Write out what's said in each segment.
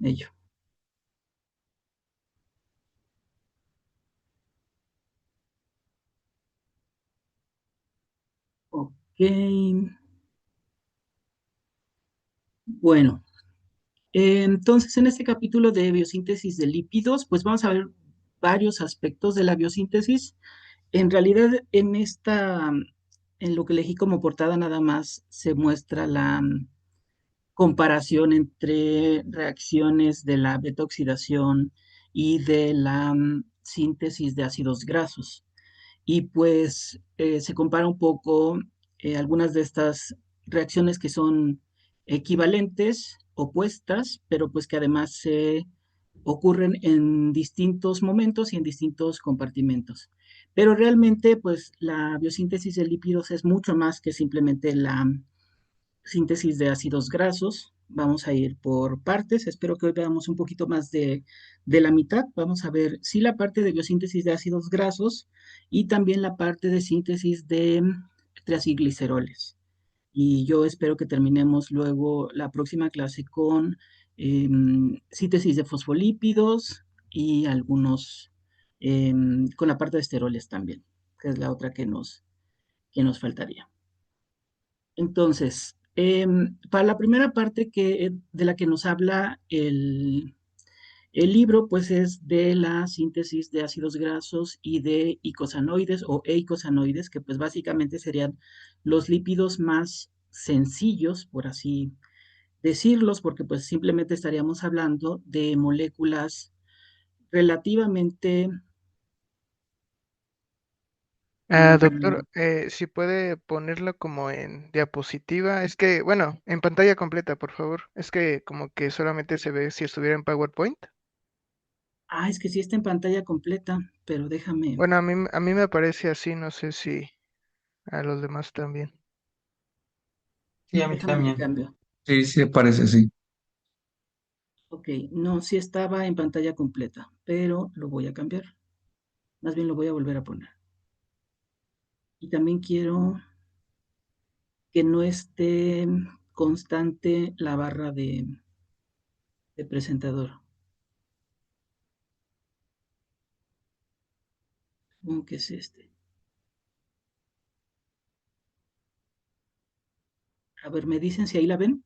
ello. Ok, bueno, entonces en este capítulo de biosíntesis de lípidos, pues vamos a ver varios aspectos de la biosíntesis. En realidad, en lo que elegí como portada nada más se muestra la comparación entre reacciones de la beta-oxidación y de la síntesis de ácidos grasos. Y pues se compara un poco algunas de estas reacciones que son equivalentes, opuestas, pero pues que además se ocurren en distintos momentos y en distintos compartimentos. Pero realmente, pues la biosíntesis de lípidos es mucho más que simplemente la síntesis de ácidos grasos. Vamos a ir por partes. Espero que hoy veamos un poquito más de la mitad. Vamos a ver sí la parte de biosíntesis de ácidos grasos y también la parte de síntesis de triacilgliceroles. Y yo espero que terminemos luego la próxima clase con síntesis de fosfolípidos y algunos con la parte de esteroles también, que es la otra que nos faltaría. Entonces, para la primera parte de la que nos habla el libro, pues es de la síntesis de ácidos grasos y de icosanoides o eicosanoides, que pues básicamente serían los lípidos más sencillos, por así decirlos, porque pues simplemente estaríamos hablando de moléculas relativamente, Doctor, mm, si puede ponerlo como en diapositiva, es que, bueno, en pantalla completa, por favor. Es que como que solamente se ve si estuviera en PowerPoint. es que sí está en pantalla completa, pero Bueno, a mí me aparece así, no sé si a los demás también. Sí, a mí déjame le también. cambio. Sí, sí, parece, sí. Ok, no, sí estaba en pantalla completa, pero lo voy a cambiar. Más bien lo voy a volver a poner. Y también quiero que no esté constante la barra de presentador. Supongo que es este. A ver, me dicen si ahí la ven.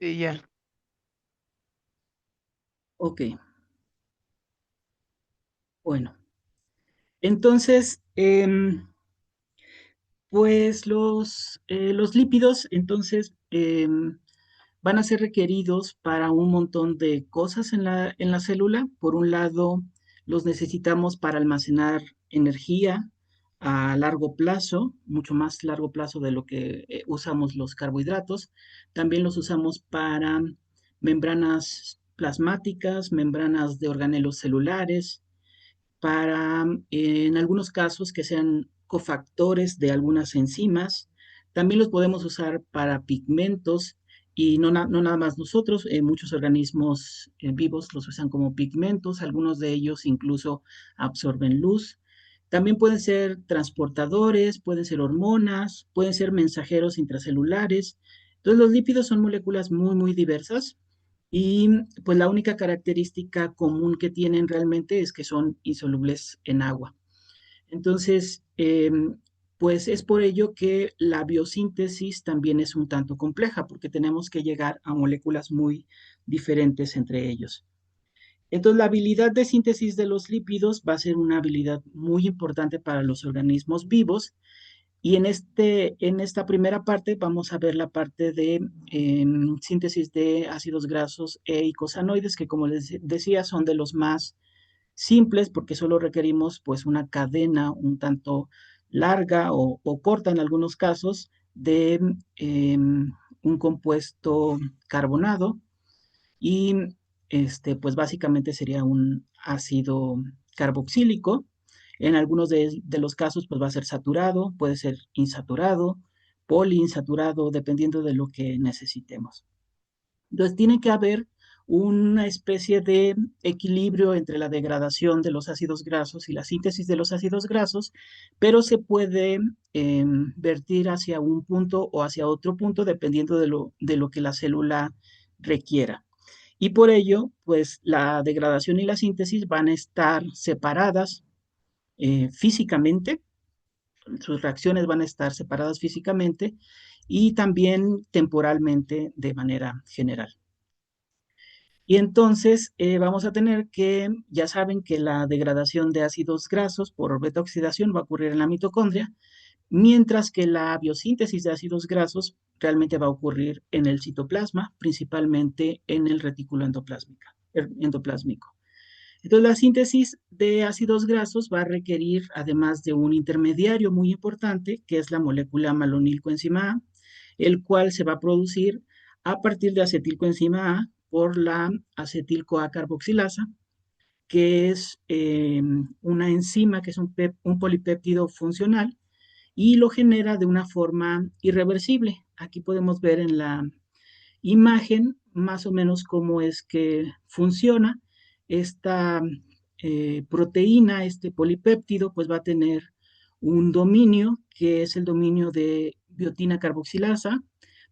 Sí, ya. Ok, bueno. Entonces, pues los lípidos, entonces, van a ser requeridos para un montón de cosas en la célula. Por un lado, los necesitamos para almacenar energía a largo plazo, mucho más largo plazo de lo que usamos los carbohidratos. También los usamos para membranas plasmáticas, membranas de organelos celulares, para, en algunos casos, que sean cofactores de algunas enzimas. También los podemos usar para pigmentos y no nada más nosotros, muchos organismos vivos los usan como pigmentos, algunos de ellos incluso absorben luz. También pueden ser transportadores, pueden ser hormonas, pueden ser mensajeros intracelulares. Entonces los lípidos son moléculas muy diversas y pues la única característica común que tienen realmente es que son insolubles en agua. Entonces, pues es por ello que la biosíntesis también es un tanto compleja, porque tenemos que llegar a moléculas muy diferentes entre ellos. Entonces, la habilidad de síntesis de los lípidos va a ser una habilidad muy importante para los organismos vivos y en esta primera parte vamos a ver la parte de síntesis de ácidos grasos e icosanoides, que como les decía son de los más simples porque solo requerimos pues una cadena un tanto larga o corta en algunos casos de un compuesto carbonado y pues básicamente sería un ácido carboxílico. En algunos de los casos, pues va a ser saturado, puede ser insaturado, poliinsaturado, dependiendo de lo que necesitemos. Entonces, tiene que haber una especie de equilibrio entre la degradación de los ácidos grasos y la síntesis de los ácidos grasos, pero se puede vertir hacia un punto o hacia otro punto dependiendo de lo que la célula requiera. Y por ello, pues la degradación y la síntesis van a estar separadas físicamente, sus reacciones van a estar separadas físicamente y también temporalmente de manera general. Y entonces vamos a tener que, ya saben que la degradación de ácidos grasos por beta oxidación va a ocurrir en la mitocondria, mientras que la biosíntesis de ácidos grasos realmente va a ocurrir en el citoplasma, principalmente en el retículo endoplásmico. Entonces, la síntesis de ácidos grasos va a requerir, además de un intermediario muy importante, que es la molécula malonilcoenzima A, el cual se va a producir a partir de acetilcoenzima A por la acetil-CoA carboxilasa, que es una enzima que es un polipéptido funcional y lo genera de una forma irreversible. Aquí podemos ver en la imagen más o menos cómo es que funciona. Esta proteína, este polipéptido, pues va a tener un dominio que es el dominio de biotina carboxilasa,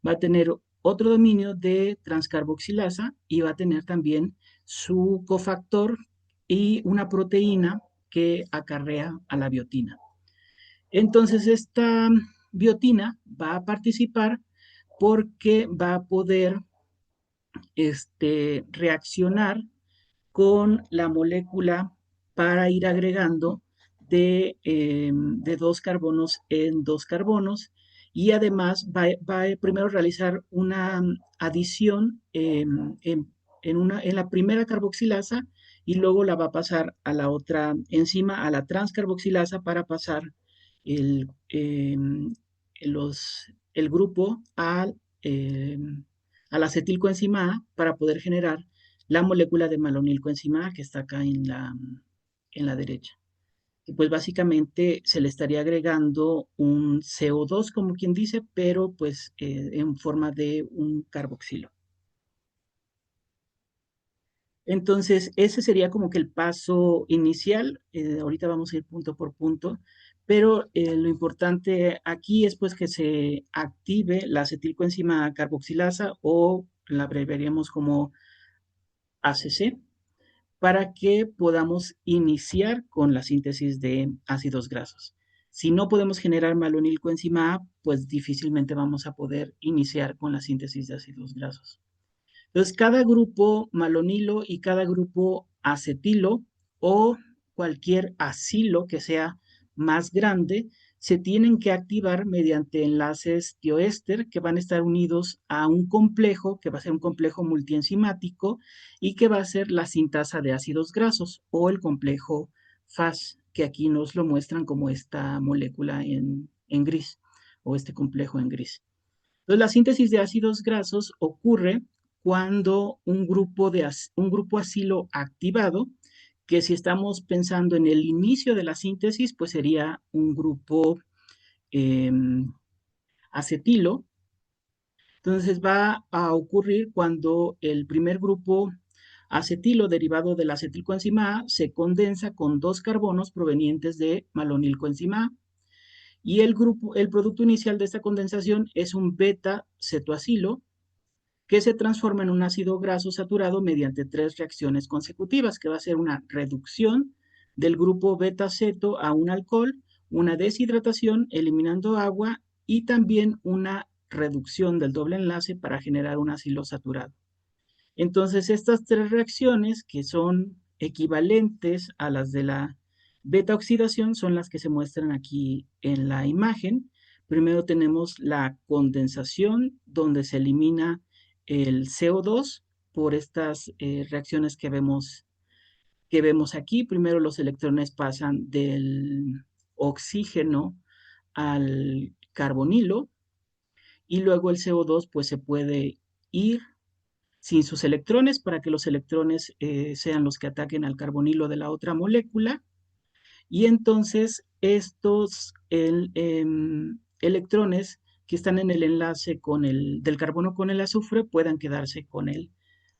va a tener otro dominio de transcarboxilasa y va a tener también su cofactor y una proteína que acarrea a la biotina. Entonces, esta biotina va a participar porque va a poder reaccionar con la molécula para ir agregando de dos carbonos en dos carbonos y además va a primero realizar una adición en la primera carboxilasa y luego la va a pasar a la otra enzima, a la transcarboxilasa, para pasar el, eh, el grupo eh, al acetilcoenzima A para poder generar la molécula de malonilcoenzima A que está acá en la derecha. Y pues básicamente se le estaría agregando un CO2, como quien dice, pero pues en forma de un carboxilo. Entonces, ese sería como que el paso inicial. Ahorita vamos a ir punto por punto, pero lo importante aquí es pues que se active la acetilcoenzima carboxilasa o la abreviaríamos como ACC para que podamos iniciar con la síntesis de ácidos grasos. Si no podemos generar malonilcoenzima A, pues difícilmente vamos a poder iniciar con la síntesis de ácidos grasos. Entonces, cada grupo malonilo y cada grupo acetilo o cualquier acilo que sea más grande se tienen que activar mediante enlaces tioéster que van a estar unidos a un complejo que va a ser un complejo multienzimático y que va a ser la sintasa de ácidos grasos o el complejo FAS, que aquí nos lo muestran como esta molécula en gris o este complejo en gris. Entonces, la síntesis de ácidos grasos ocurre cuando un grupo acilo activado, que si estamos pensando en el inicio de la síntesis, pues sería un grupo eh, acetilo. Entonces va a ocurrir cuando el primer grupo acetilo derivado de la acetilcoenzima A se condensa con dos carbonos provenientes de malonilcoenzima A. Y el producto inicial de esta condensación es un beta-cetoacilo que se transforma en un ácido graso saturado mediante tres reacciones consecutivas, que va a ser una reducción del grupo beta-ceto a un alcohol, una deshidratación eliminando agua y también una reducción del doble enlace para generar un ácido saturado. Entonces, estas tres reacciones, que son equivalentes a las de la beta oxidación, son las que se muestran aquí en la imagen. Primero tenemos la condensación, donde se elimina el CO2 por estas reacciones que vemos aquí. Primero los electrones pasan del oxígeno al carbonilo y luego el CO2 pues se puede ir sin sus electrones para que los electrones sean los que ataquen al carbonilo de la otra molécula. Y entonces estos electrones que están en el enlace del carbono con el azufre puedan quedarse con el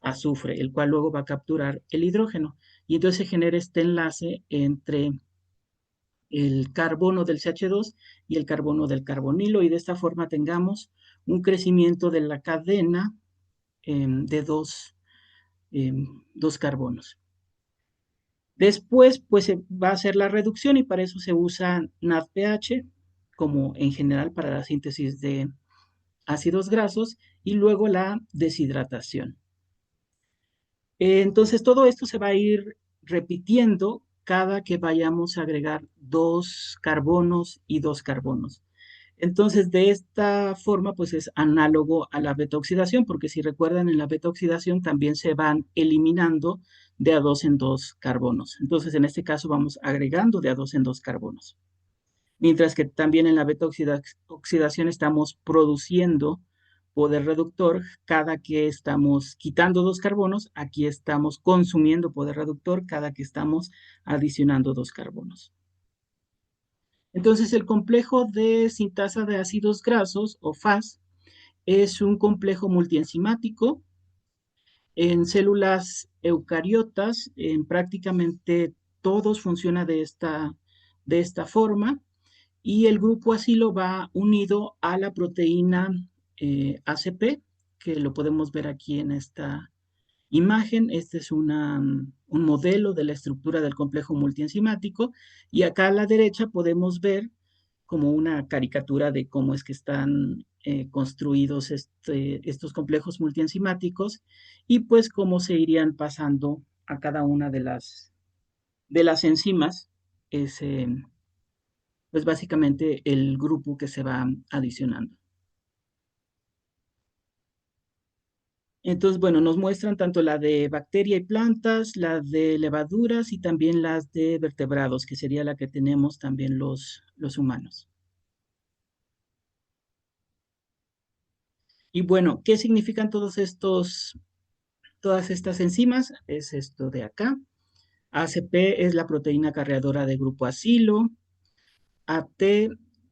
azufre, el cual luego va a capturar el hidrógeno. Y entonces se genera este enlace entre el carbono del CH2 y el carbono del carbonilo, y de esta forma tengamos un crecimiento de la cadena de dos carbonos. Después, pues se va a hacer la reducción y para eso se usa NADPH, como en general para la síntesis de ácidos grasos, y luego la deshidratación. Entonces, todo esto se va a ir repitiendo cada que vayamos a agregar dos carbonos y dos carbonos. Entonces, de esta forma, pues es análogo a la beta-oxidación, porque si recuerdan, en la beta-oxidación también se van eliminando de a dos en dos carbonos. Entonces, en este caso vamos agregando de a dos en dos carbonos. Mientras que también en la beta-oxidación estamos produciendo poder reductor cada que estamos quitando dos carbonos, aquí estamos consumiendo poder reductor cada que estamos adicionando dos carbonos. Entonces, el complejo de sintasa de ácidos grasos, o FAS, es un complejo multienzimático. En células eucariotas, en prácticamente todos funciona de esta forma, y el grupo asilo va unido a la proteína ACP, que lo podemos ver aquí en esta imagen. Este es un modelo de la estructura del complejo multienzimático, y acá a la derecha podemos ver como una caricatura de cómo es que están construidos estos complejos multienzimáticos, y pues cómo se irían pasando a cada una de las enzimas, es pues básicamente el grupo que se va adicionando. Entonces, bueno, nos muestran tanto la de bacteria y plantas, la de levaduras y también las de vertebrados, que sería la que tenemos también los humanos. Y bueno, ¿qué significan todas estas enzimas? Es esto de acá. ACP es la proteína carreadora de grupo acilo. AT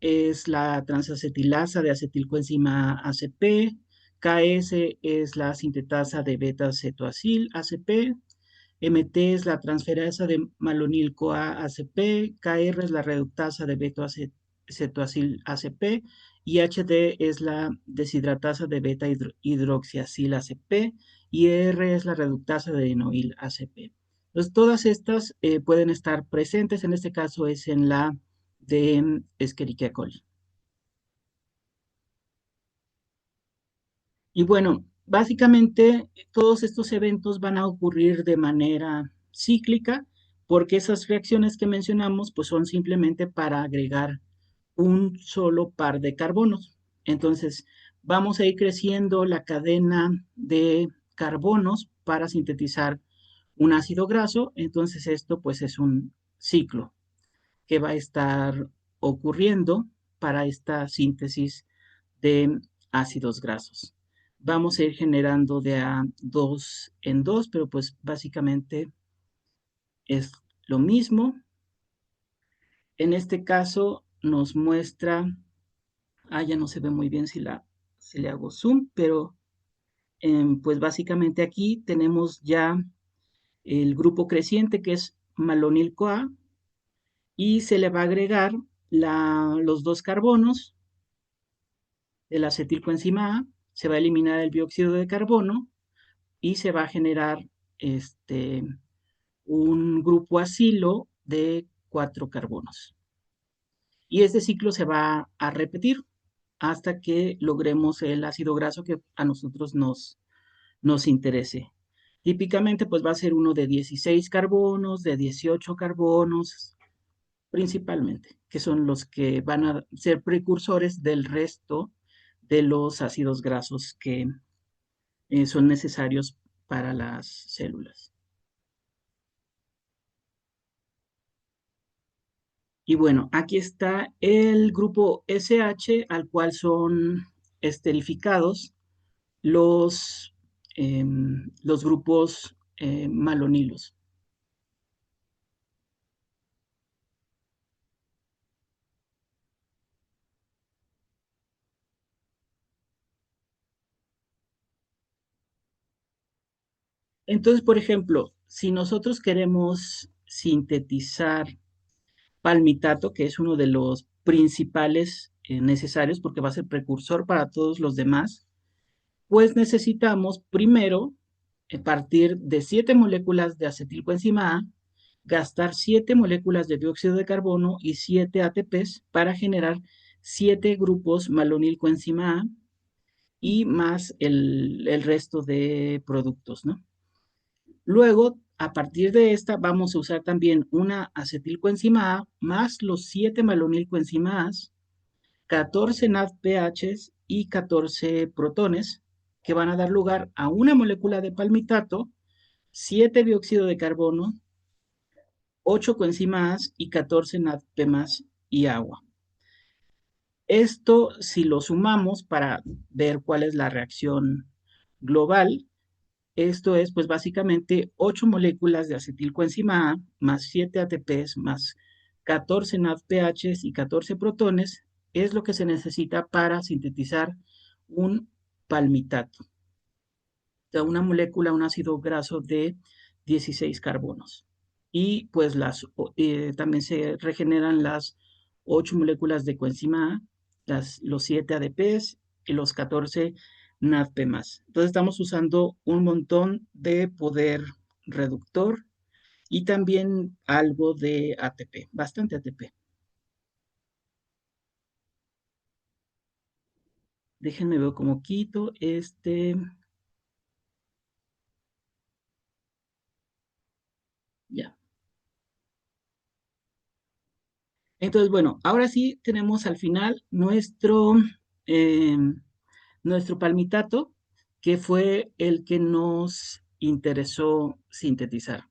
es la transacetilasa de acetilcoenzima ACP. KS es la sintetasa de beta-cetoacil ACP. MT es la transferasa de malonil-CoA ACP. KR es la reductasa de beta-cetoacil ACP. Y HD es la deshidratasa de beta-hidroxiacil ACP. Y R es la reductasa de enoil ACP. Entonces, todas estas pueden estar presentes. En este caso es en la de Escherichia coli. Y bueno, básicamente todos estos eventos van a ocurrir de manera cíclica, porque esas reacciones que mencionamos pues son simplemente para agregar un solo par de carbonos. Entonces, vamos a ir creciendo la cadena de carbonos para sintetizar un ácido graso. Entonces, esto pues es un ciclo que va a estar ocurriendo para esta síntesis de ácidos grasos. Vamos a ir generando de a dos en dos, pero pues básicamente es lo mismo. En este caso nos muestra, ya no se ve muy bien si le hago zoom, pero pues básicamente aquí tenemos ya el grupo creciente que es malonil-CoA, y se le va a agregar los dos carbonos del acetilcoenzima A, se va a eliminar el dióxido de carbono y se va a generar este, un grupo acilo de cuatro carbonos. Y este ciclo se va a repetir hasta que logremos el ácido graso que a nosotros nos interese. Típicamente, pues va a ser uno de 16 carbonos, de 18 carbonos, principalmente, que son los que van a ser precursores del resto de los ácidos grasos que son necesarios para las células. Y bueno, aquí está el grupo SH, al cual son esterificados los grupos malonilos. Entonces, por ejemplo, si nosotros queremos sintetizar palmitato, que es uno de los principales necesarios porque va a ser precursor para todos los demás, pues necesitamos primero partir de 7 moléculas de acetilcoenzima A, gastar 7 moléculas de dióxido de carbono y 7 ATPs para generar 7 grupos malonilcoenzima A y más el resto de productos, ¿no? Luego, a partir de esta, vamos a usar también una acetilcoenzima A más los 7 malonilcoenzima A, 14 NADPHs y 14 protones, que van a dar lugar a una molécula de palmitato, 7 dióxido de carbono, 8 coenzimas y 14 NADP más y agua. Esto, si lo sumamos para ver cuál es la reacción global, esto es, pues básicamente 8 moléculas de acetilcoenzima A más 7 ATPs más 14 NADPHs y 14 protones es lo que se necesita para sintetizar un palmitato, o sea, una molécula, un ácido graso de 16 carbonos. Y pues también se regeneran las 8 moléculas de coenzima A, los 7 ADPs y los 14 NADP+. Entonces estamos usando un montón de poder reductor y también algo de ATP, bastante ATP. Déjenme ver cómo quito ya. Entonces, bueno, ahora sí tenemos al final eh, nuestro palmitato, que fue el que nos interesó sintetizar.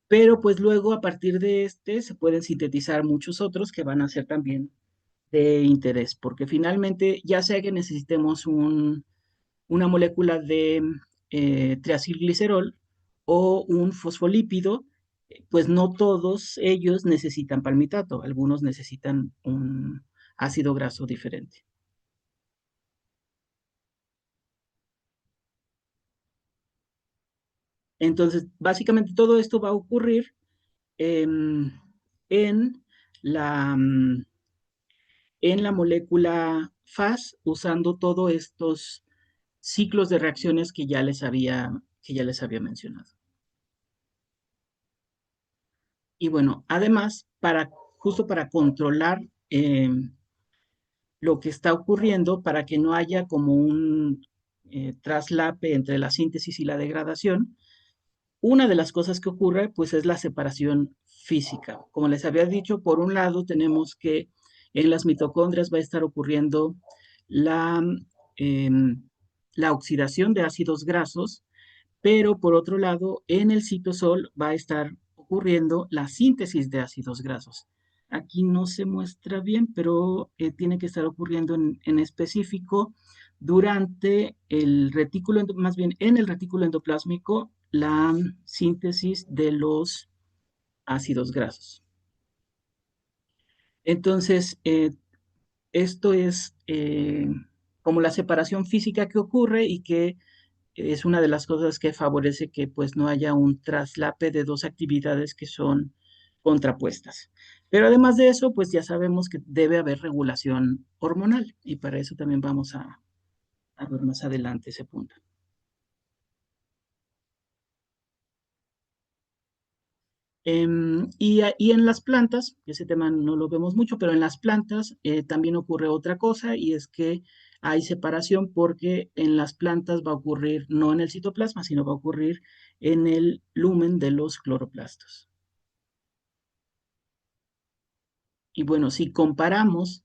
Pero pues luego a partir de este se pueden sintetizar muchos otros que van a ser también de interés, porque finalmente ya sea que necesitemos una molécula de triacilglicerol o un fosfolípido, pues no todos ellos necesitan palmitato, algunos necesitan un ácido graso diferente. Entonces, básicamente todo esto va a ocurrir em, en la, mm, en la molécula FAS usando todos estos ciclos de reacciones que ya les había mencionado. Y bueno, además, justo para controlar lo que está ocurriendo, para que no haya como un traslape entre la síntesis y la degradación, una de las cosas que ocurre, pues, es la separación física. Como les había dicho, por un lado tenemos que en las mitocondrias va a estar ocurriendo la, em, la oxidación de ácidos grasos, pero por otro lado, en el citosol va a estar ocurriendo la síntesis de ácidos grasos. Aquí no se muestra bien, pero tiene que estar ocurriendo en específico durante el retículo, más bien en el retículo endoplásmico, la síntesis de los ácidos grasos. Entonces, esto es como la separación física que ocurre y que es una de las cosas que favorece que pues no haya un traslape de dos actividades que son contrapuestas. Pero además de eso, pues ya sabemos que debe haber regulación hormonal y para eso también vamos a ver más adelante ese punto. Y en las plantas, ese tema no lo vemos mucho, pero en las plantas también ocurre otra cosa y es que hay separación porque en las plantas va a ocurrir no en el citoplasma, sino va a ocurrir en el lumen de los cloroplastos. Y bueno, si comparamos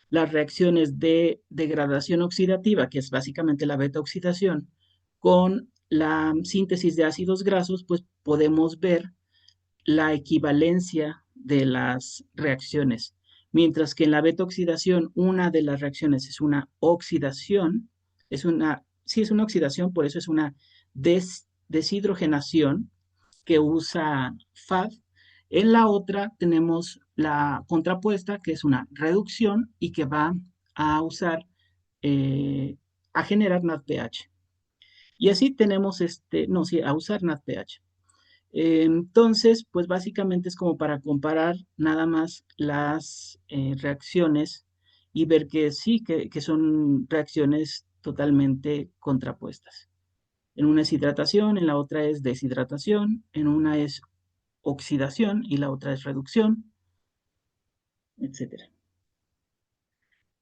las reacciones de degradación oxidativa, que es básicamente la beta oxidación, con la síntesis de ácidos grasos, pues podemos ver la equivalencia de las reacciones. Mientras que en la beta oxidación, una de las reacciones es una oxidación, sí es una oxidación, por eso es una deshidrogenación que usa FAD. En la otra tenemos la contrapuesta, que es una reducción y que va a usar, a generar NADPH. Y así tenemos no, sí, a usar NADPH. Entonces, pues básicamente es como para comparar nada más las reacciones y ver que sí, que son reacciones totalmente contrapuestas. En una es hidratación, en la otra es deshidratación, en una es oxidación y la otra es reducción, etcétera.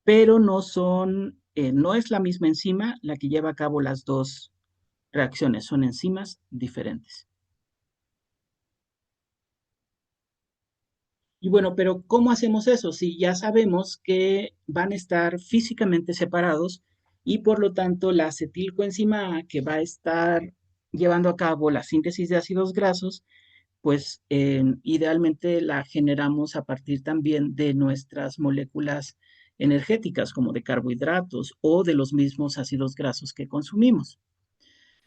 Pero no es la misma enzima la que lleva a cabo las dos reacciones, son enzimas diferentes. Y bueno, pero ¿cómo hacemos eso? Si ya sabemos que van a estar físicamente separados y por lo tanto la acetilcoenzima A que va a estar llevando a cabo la síntesis de ácidos grasos, pues idealmente la generamos a partir también de nuestras moléculas energéticas, como de carbohidratos o de los mismos ácidos grasos que consumimos.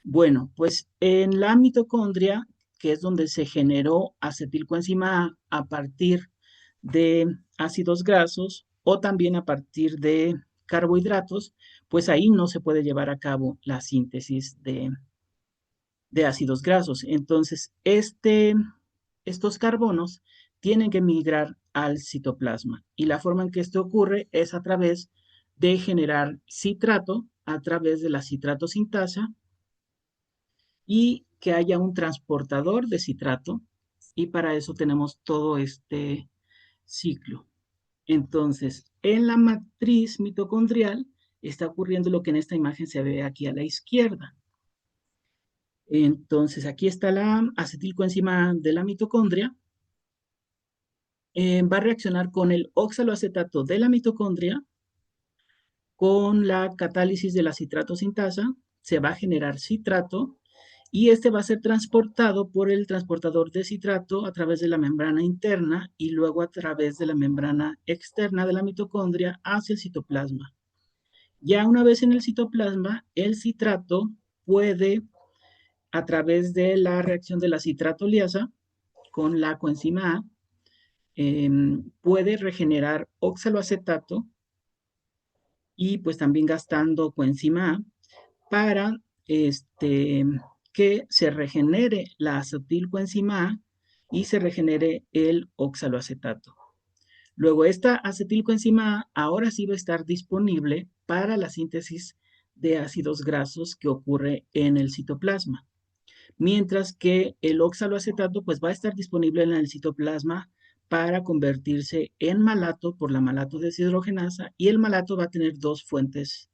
Bueno, pues en la mitocondria, que es donde se generó acetilcoenzima A partir de ácidos grasos o también a partir de carbohidratos, pues ahí no se puede llevar a cabo la síntesis de ácidos grasos. Entonces, estos carbonos tienen que migrar al citoplasma y la forma en que esto ocurre es a través de generar citrato a través de la citrato sintasa y que haya un transportador de citrato y para eso tenemos todo este ciclo. Entonces, en la matriz mitocondrial está ocurriendo lo que en esta imagen se ve aquí a la izquierda. Entonces, aquí está la acetilcoenzima de la mitocondria. Va a reaccionar con el oxaloacetato de la mitocondria, con la catálisis de la citrato sintasa, se va a generar citrato y este va a ser transportado por el transportador de citrato a través de la membrana interna y luego a través de la membrana externa de la mitocondria hacia el citoplasma. Ya una vez en el citoplasma, el citrato puede, a través de la reacción de la citratoliasa con la coenzima A, puede regenerar oxaloacetato y pues también gastando coenzima A para que se regenere la acetilcoenzima A y se regenere el oxaloacetato. Luego, esta acetilcoenzima A ahora sí va a estar disponible para la síntesis de ácidos grasos que ocurre en el citoplasma. Mientras que el oxaloacetato pues va a estar disponible en el citoplasma para convertirse en malato por la malato deshidrogenasa y el malato va a tener dos fuentes,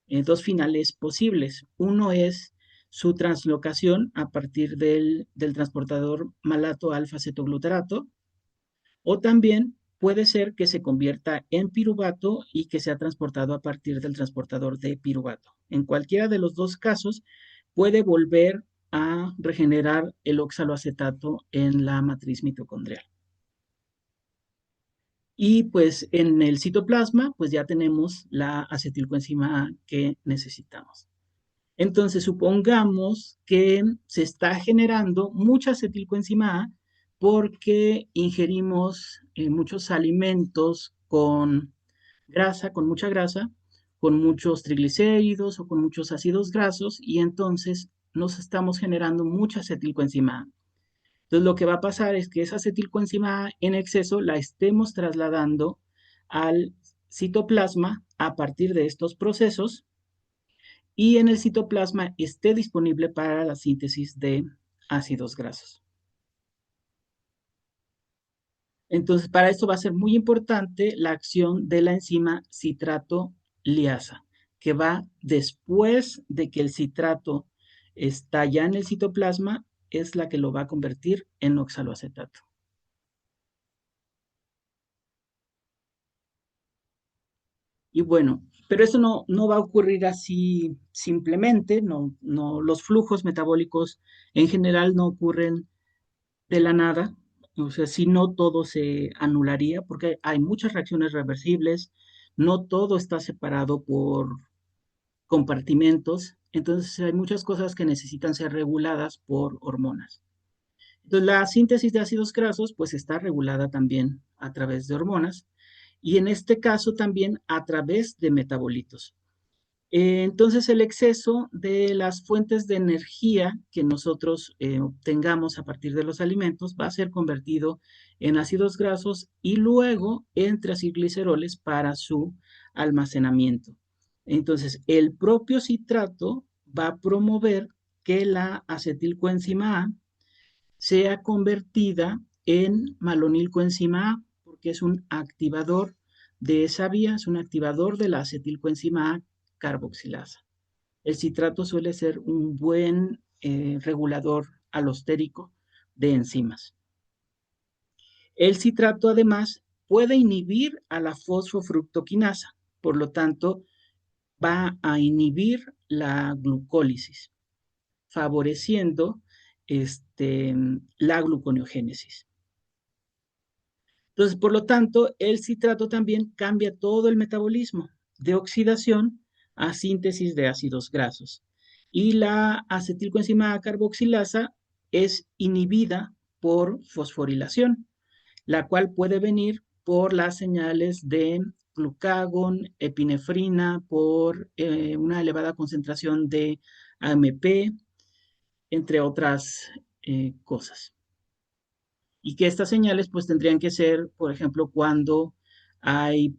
dos finales posibles. Uno es su translocación a partir del transportador malato alfa-cetoglutarato o también puede ser que se convierta en piruvato y que sea transportado a partir del transportador de piruvato. En cualquiera de los dos casos puede volver a regenerar el oxaloacetato en la matriz mitocondrial. Y pues en el citoplasma, pues ya tenemos la acetilcoenzima A que necesitamos. Entonces, supongamos que se está generando mucha acetilcoenzima A porque ingerimos muchos alimentos con grasa, con mucha grasa, con muchos triglicéridos o con muchos ácidos grasos y entonces nos estamos generando mucha acetilcoenzima A. Entonces, lo que va a pasar es que esa acetilcoenzima A en exceso la estemos trasladando al citoplasma a partir de estos procesos y en el citoplasma esté disponible para la síntesis de ácidos grasos. Entonces, para esto va a ser muy importante la acción de la enzima citrato liasa, que va después de que el citrato está ya en el citoplasma, es la que lo va a convertir en oxaloacetato. Y bueno, pero eso no va a ocurrir así simplemente, los flujos metabólicos en general no ocurren de la nada, o sea, si no todo se anularía, porque hay muchas reacciones reversibles, no todo está separado por compartimentos, entonces hay muchas cosas que necesitan ser reguladas por hormonas. Entonces, la síntesis de ácidos grasos, pues está regulada también a través de hormonas y en este caso también a través de metabolitos. Entonces, el exceso de las fuentes de energía que nosotros obtengamos a partir de los alimentos va a ser convertido en ácidos grasos y luego en triacilgliceroles para su almacenamiento. Entonces, el propio citrato va a promover que la acetilcoenzima A sea convertida en malonilcoenzima A, porque es un activador de esa vía, es un activador de la acetilcoenzima A carboxilasa. El citrato suele ser un buen regulador alostérico de enzimas. El citrato además puede inhibir a la fosfofructoquinasa, por lo tanto va a inhibir la glucólisis, favoreciendo la gluconeogénesis. Entonces, por lo tanto, el citrato también cambia todo el metabolismo de oxidación a síntesis de ácidos grasos. Y la acetilcoenzima carboxilasa es inhibida por fosforilación, la cual puede venir por las señales de glucagón, epinefrina, por una elevada concentración de AMP, entre otras cosas. Y que estas señales pues tendrían que ser, por ejemplo, cuando hay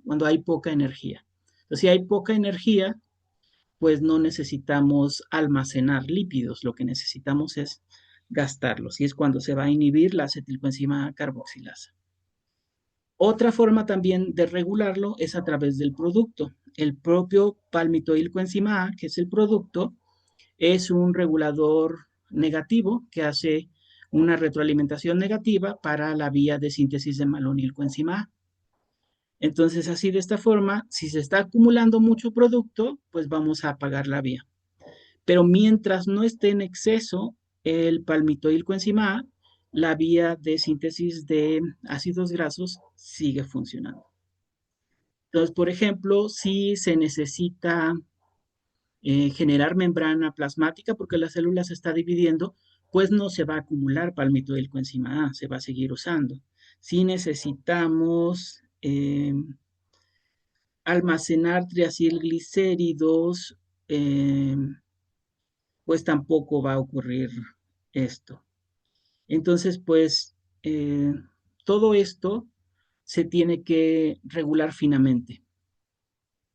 cuando hay poca energía. Entonces, si hay poca energía, pues no necesitamos almacenar lípidos, lo que necesitamos es gastarlos, y es cuando se va a inhibir la acetilcoenzima carboxilasa. Otra forma también de regularlo es a través del producto. El propio palmitoilcoenzima A, que es el producto, es un regulador negativo que hace una retroalimentación negativa para la vía de síntesis de malonilcoenzima A. Entonces, así de esta forma, si se está acumulando mucho producto, pues vamos a apagar la vía. Pero mientras no esté en exceso el palmitoilcoenzima A, la vía de síntesis de ácidos grasos sigue funcionando. Entonces, por ejemplo, si se necesita generar membrana plasmática porque la célula se está dividiendo, pues no se va a acumular palmitoilcoenzima A, se va a seguir usando. Si necesitamos almacenar triacilglicéridos, pues tampoco va a ocurrir esto. Entonces, pues todo esto se tiene que regular finamente.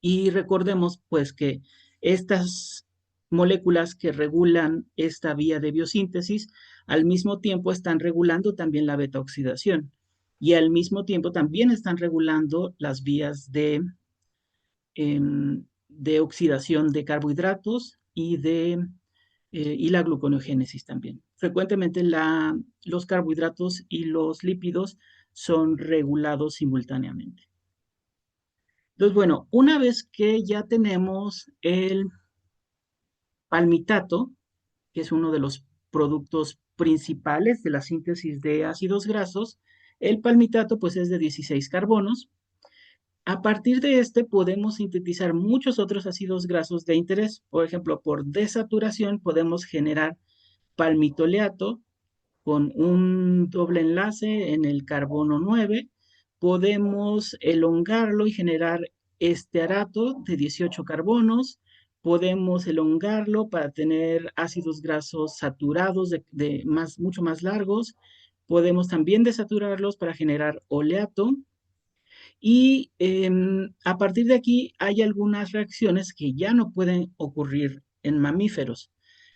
Y recordemos pues que estas moléculas que regulan esta vía de biosíntesis al mismo tiempo están regulando también la beta oxidación y al mismo tiempo también están regulando las vías de oxidación de carbohidratos y la gluconeogénesis también. Frecuentemente los carbohidratos y los lípidos son regulados simultáneamente. Entonces, bueno, una vez que ya tenemos el palmitato, que es uno de los productos principales de la síntesis de ácidos grasos, el palmitato pues es de 16 carbonos. A partir de este podemos sintetizar muchos otros ácidos grasos de interés. Por ejemplo, por desaturación podemos generar palmitoleato con un doble enlace en el carbono 9. Podemos elongarlo y generar estearato de 18 carbonos. Podemos elongarlo para tener ácidos grasos saturados mucho más largos. Podemos también desaturarlos para generar oleato. Y a partir de aquí hay algunas reacciones que ya no pueden ocurrir en mamíferos,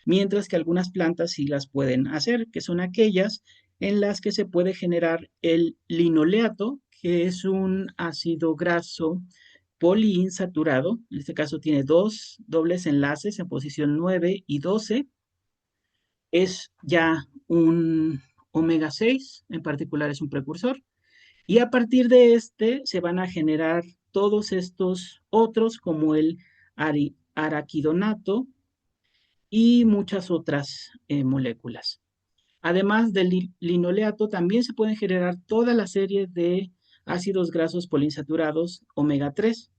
mientras que algunas plantas sí las pueden hacer, que son aquellas en las que se puede generar el linoleato, que es un ácido graso poliinsaturado. En este caso tiene dos dobles enlaces en posición 9 y 12. Es ya un omega 6, en particular es un precursor. Y a partir de este se van a generar todos estos otros como el araquidonato y muchas otras moléculas. Además del linoleato, también se pueden generar toda la serie de ácidos grasos poliinsaturados omega 3,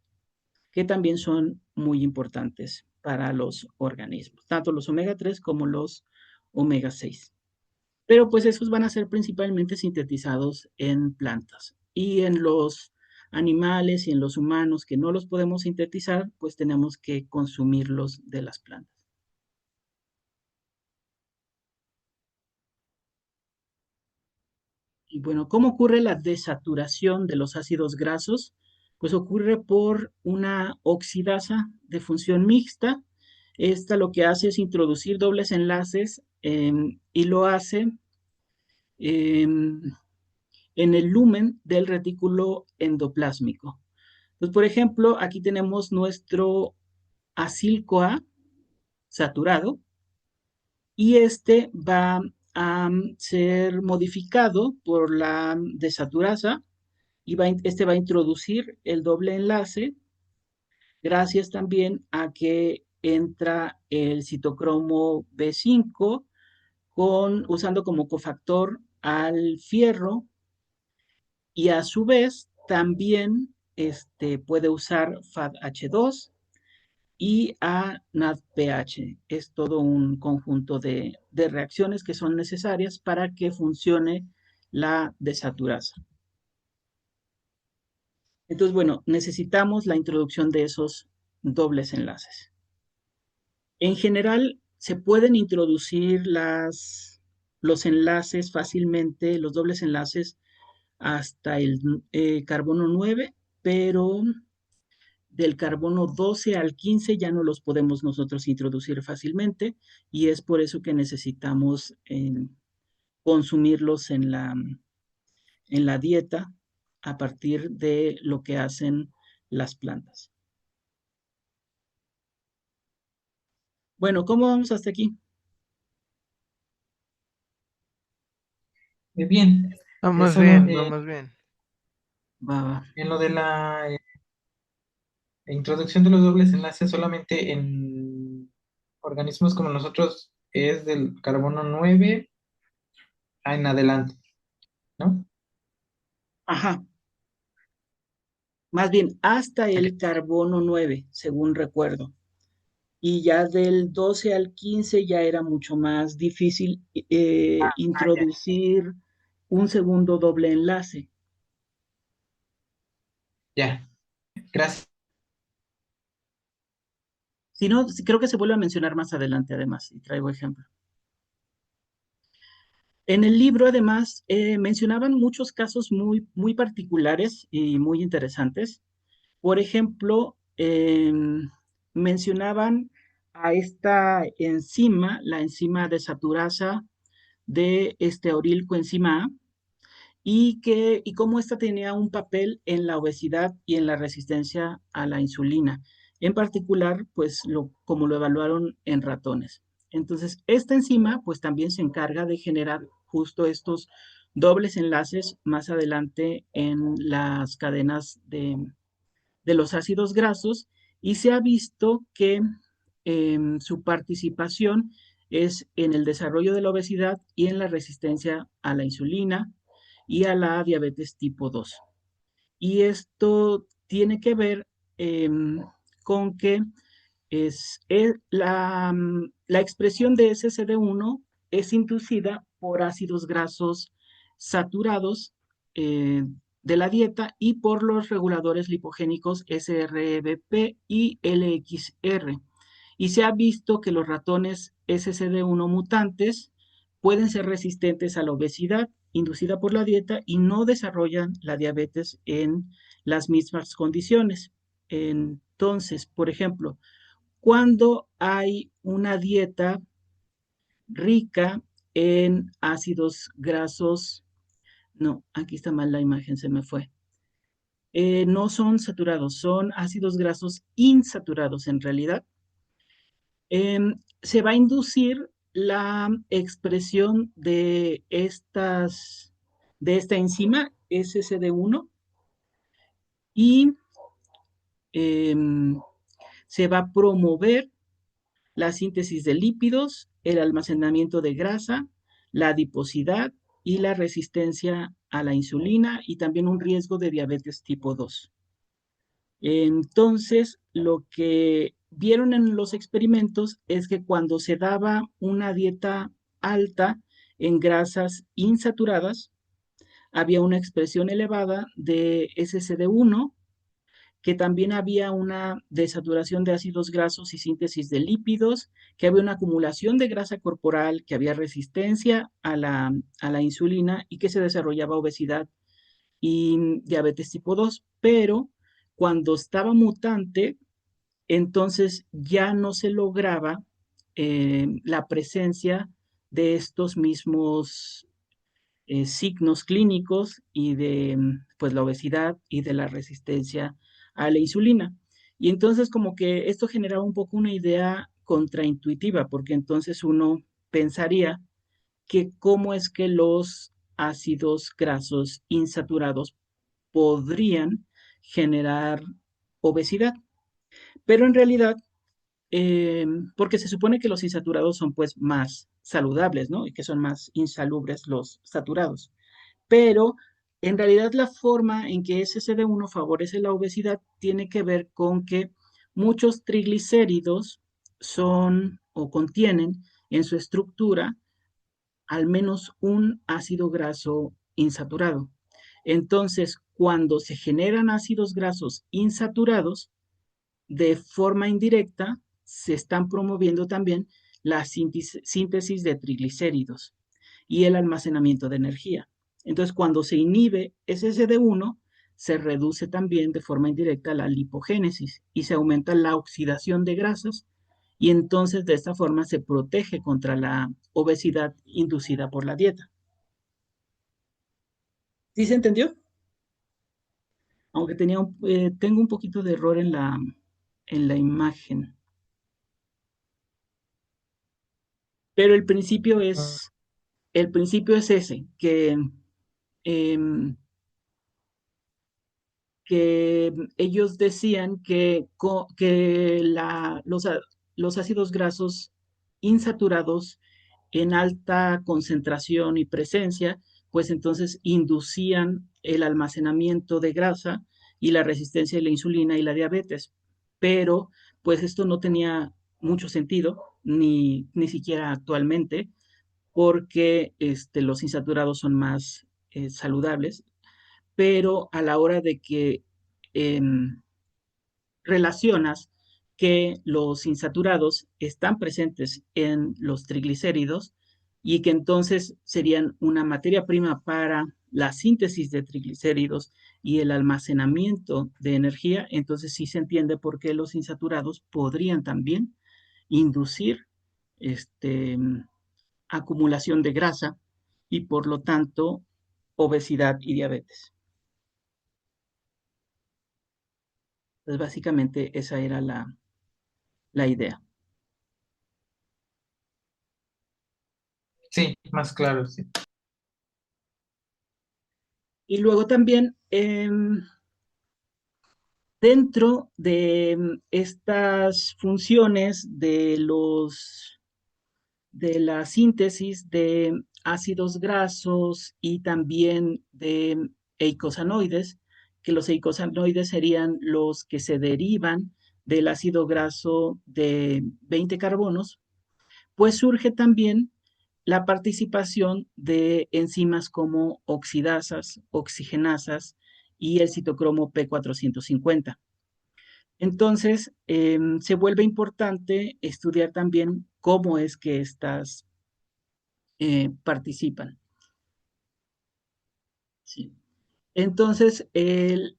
que también son muy importantes para los organismos, tanto los omega 3 como los omega 6. Pero pues esos van a ser principalmente sintetizados en plantas. Y en los animales y en los humanos que no los podemos sintetizar, pues tenemos que consumirlos de las plantas. Y bueno, ¿cómo ocurre la desaturación de los ácidos grasos? Pues ocurre por una oxidasa de función mixta. Esta lo que hace es introducir dobles enlaces y lo hace em, en el lumen del retículo endoplásmico. Pues, por ejemplo, aquí tenemos nuestro acil-CoA saturado y este va a ser modificado por la desaturasa y este va a introducir el doble enlace gracias también a que entra el citocromo B5 usando como cofactor al fierro y a su vez también puede usar FADH2 y a NADPH. Es todo un conjunto de reacciones que son necesarias para que funcione la desaturasa. Entonces, bueno, necesitamos la introducción de esos dobles enlaces. En general, se pueden introducir los enlaces fácilmente, los dobles enlaces, hasta el carbono 9, pero del carbono 12 al 15 ya no los podemos nosotros introducir fácilmente y es por eso que necesitamos consumirlos en la dieta a partir de lo que hacen las plantas. Bueno, ¿cómo vamos hasta aquí? Bien, Vamos solo bien, vamos bien. Va, va. en lo de la introducción de los dobles enlaces solamente en organismos como nosotros es del carbono 9 en adelante, ¿no? Ajá, más bien hasta Ok. el carbono 9, según recuerdo. Y ya del 12 al 15 ya era mucho más difícil Ya, introducir un segundo doble enlace. ya, gracias. Si no, creo que se vuelve a mencionar más adelante, además, y traigo ejemplo. En el libro, además, mencionaban muchos casos muy particulares y muy interesantes. Por ejemplo, mencionaban a esta enzima, la enzima desaturasa de este aurilcoenzima A, y cómo esta tenía un papel en la obesidad y en la resistencia a la insulina. En particular, pues como lo evaluaron en ratones. Entonces, esta enzima pues también se encarga de generar justo estos dobles enlaces más adelante en las cadenas de los ácidos grasos y se ha visto que su participación es en el desarrollo de la obesidad y en la resistencia a la insulina y a la diabetes tipo 2. Y esto tiene que ver con que la expresión de SCD1 es inducida por ácidos grasos saturados eh, de la dieta y por los reguladores lipogénicos SRBP y LXR. Y se ha visto que los ratones SCD1 mutantes pueden ser resistentes a la obesidad inducida por la dieta y no desarrollan la diabetes en las mismas condiciones. Entonces, por ejemplo, cuando hay una dieta rica en ácidos grasos, no, aquí está mal la imagen, se me fue. No son saturados, son ácidos grasos insaturados en realidad. Se va a inducir la expresión de esta enzima SCD1 y em, se va a promover la síntesis de lípidos, el almacenamiento de grasa, la adiposidad y la resistencia a la insulina y también un riesgo de diabetes tipo 2. Entonces, lo que vieron en los experimentos es que cuando se daba una dieta alta en grasas insaturadas, había una expresión elevada de SCD1, que también había una desaturación de ácidos grasos y síntesis de lípidos, que había una acumulación de grasa corporal, que había resistencia a la insulina y que se desarrollaba obesidad y diabetes tipo 2, pero cuando estaba mutante, entonces ya no se lograba la presencia de estos mismos signos clínicos y de pues la obesidad y de la resistencia a la insulina. Y entonces como que esto generaba un poco una idea contraintuitiva, porque entonces uno pensaría que cómo es que los ácidos grasos insaturados podrían generar obesidad. Pero en realidad, porque se supone que los insaturados son pues más saludables, ¿no? Y que son más insalubres los saturados. Pero en realidad la forma en que SCD1 favorece la obesidad tiene que ver con que muchos triglicéridos son o contienen en su estructura al menos un ácido graso insaturado. Entonces, cuando se generan ácidos grasos insaturados, de forma indirecta se están promoviendo también la síntesis de triglicéridos y el almacenamiento de energía. Entonces, cuando se inhibe SSD1, se reduce también de forma indirecta la lipogénesis y se aumenta la oxidación de grasas y entonces de esta forma se protege contra la obesidad inducida por la dieta. ¿Sí se entendió? Aunque tengo un poquito de error en la imagen. Pero el principio es ese, em, que ellos decían que los ácidos grasos insaturados en alta concentración y presencia, pues entonces inducían el almacenamiento de grasa y la resistencia a la insulina y la diabetes. Pero pues esto no tenía mucho sentido, ni siquiera actualmente, porque los insaturados son más saludables, pero a la hora de que em, relacionas que los insaturados están presentes en los triglicéridos y que entonces serían una materia prima para la síntesis de triglicéridos y el almacenamiento de energía, entonces sí se entiende por qué los insaturados podrían también inducir este, acumulación de grasa y por lo tanto obesidad y diabetes. Entonces básicamente esa era la idea. Sí, más claro, sí. Y luego también dentro de estas funciones de la síntesis de ácidos grasos y también de eicosanoides, que los eicosanoides serían los que se derivan del ácido graso de 20 carbonos, pues surge también la participación de enzimas como oxidasas, oxigenasas y el citocromo P450. Entonces, se vuelve importante estudiar también cómo es que estas participan. Sí. Entonces,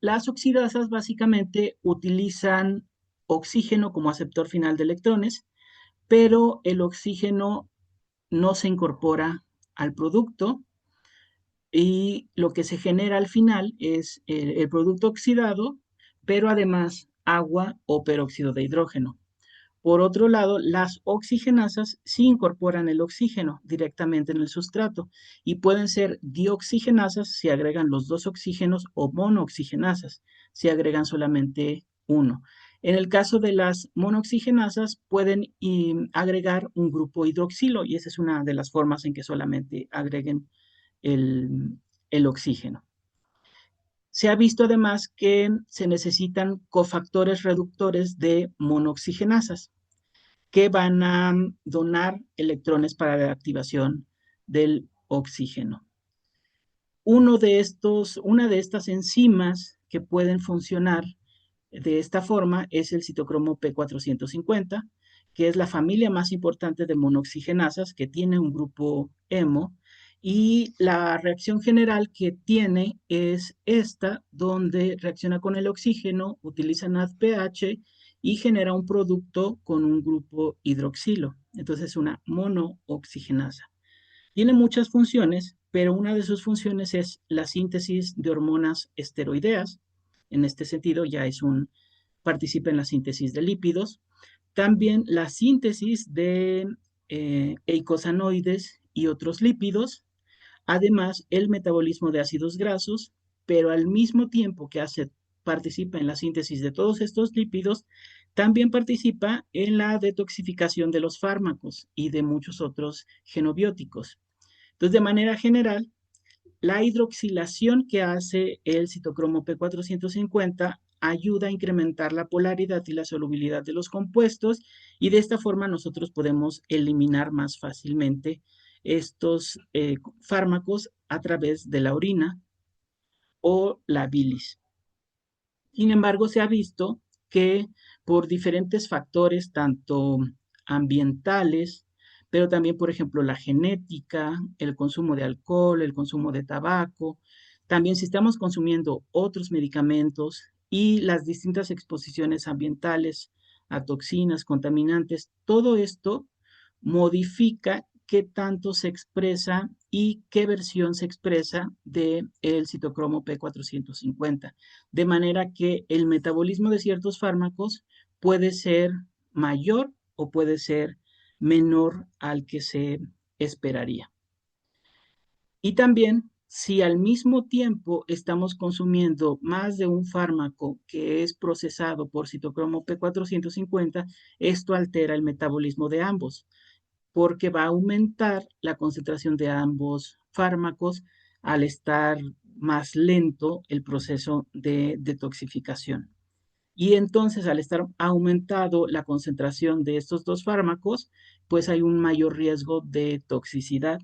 las oxidasas básicamente utilizan oxígeno como aceptor final de electrones, pero el oxígeno no se incorpora al producto y lo que se genera al final es el producto oxidado, pero además agua o peróxido de hidrógeno. Por otro lado, las oxigenasas sí incorporan el oxígeno directamente en el sustrato y pueden ser dioxigenasas si agregan los dos oxígenos o monooxigenasas si agregan solamente uno. En el caso de las monooxigenasas pueden agregar un grupo hidroxilo y esa es una de las formas en que solamente agreguen el oxígeno. Se ha visto además que se necesitan cofactores reductores de monooxigenasas que van a donar electrones para la activación del oxígeno. una de estas enzimas que pueden funcionar de esta forma es el citocromo P450, que es la familia más importante de monoxigenasas, que tiene un grupo hemo, y la reacción general que tiene es esta, donde reacciona con el oxígeno, utiliza NADPH y genera un producto con un grupo hidroxilo. Entonces es una monooxigenasa. Tiene muchas funciones, pero una de sus funciones es la síntesis de hormonas esteroideas. En este sentido, participa en la síntesis de lípidos. También la síntesis de eicosanoides y otros lípidos. Además, el metabolismo de ácidos grasos, pero al mismo tiempo que participa en la síntesis de todos estos lípidos, también participa en la detoxificación de los fármacos y de muchos otros genobióticos. Entonces, de manera general, la hidroxilación que hace el citocromo P450 ayuda a incrementar la polaridad y la solubilidad de los compuestos y de esta forma nosotros podemos eliminar más fácilmente estos fármacos a través de la orina o la bilis. Sin embargo, se ha visto que por diferentes factores, tanto ambientales, pero también, por ejemplo, la genética, el consumo de alcohol, el consumo de tabaco, también si estamos consumiendo otros medicamentos y las distintas exposiciones ambientales a toxinas, contaminantes, todo esto modifica qué tanto se expresa y qué versión se expresa del citocromo P450. De manera que el metabolismo de ciertos fármacos puede ser mayor o puede ser menor al que se esperaría. Y también, si al mismo tiempo estamos consumiendo más de un fármaco que es procesado por citocromo P450, esto altera el metabolismo de ambos, porque va a aumentar la concentración de ambos fármacos al estar más lento el proceso de detoxificación. Y entonces, al estar aumentado la concentración de estos dos fármacos, pues hay un mayor riesgo de toxicidad.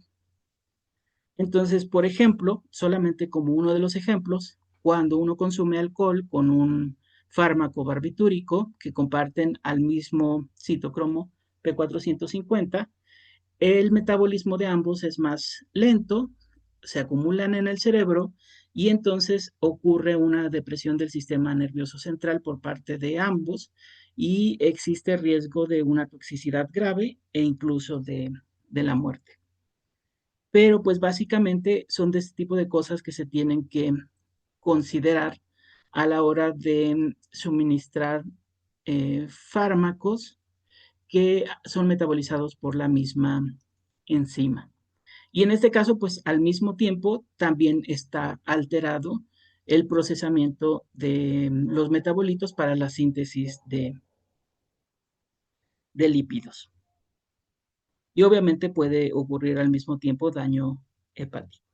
Entonces, por ejemplo, solamente como uno de los ejemplos, cuando uno consume alcohol con un fármaco barbitúrico que comparten al mismo citocromo P450, el metabolismo de ambos es más lento, se acumulan en el cerebro y entonces ocurre una depresión del sistema nervioso central por parte de ambos y existe riesgo de una toxicidad grave e incluso de la muerte. Pero pues básicamente son de este tipo de cosas que se tienen que considerar a la hora de suministrar fármacos que son metabolizados por la misma enzima. Y en este caso, pues al mismo tiempo también está alterado el procesamiento de los metabolitos para la síntesis de lípidos. Y obviamente puede ocurrir al mismo tiempo daño hepático.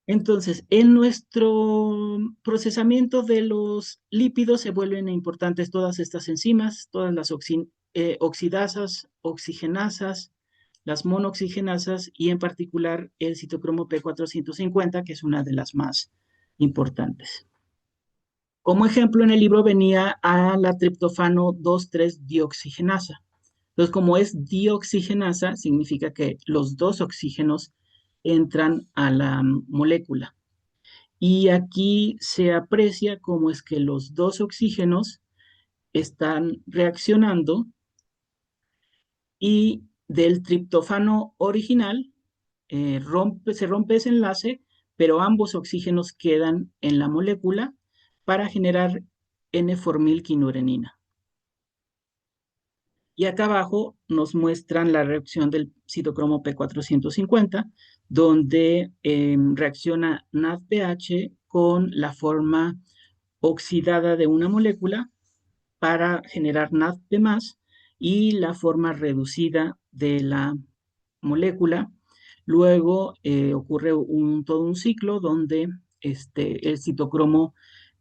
Entonces, en nuestro procesamiento de los lípidos se vuelven importantes todas estas enzimas, todas las oxidasas, oxigenasas, las monooxigenasas y en particular el citocromo P450, que es una de las más importantes. Como ejemplo, en el libro venía a la triptofano 2,3-dioxigenasa. Entonces, como es dioxigenasa, significa que los dos oxígenos entran a la molécula. Y aquí se aprecia cómo es que los dos oxígenos están reaccionando y del triptófano original se rompe ese enlace, pero ambos oxígenos quedan en la molécula para generar N-formilquinurenina. Y acá abajo nos muestran la reacción del citocromo P450, donde reacciona NADPH con la forma oxidada de una molécula para generar NADP+, y la forma reducida de la molécula. Luego ocurre todo un ciclo donde el citocromo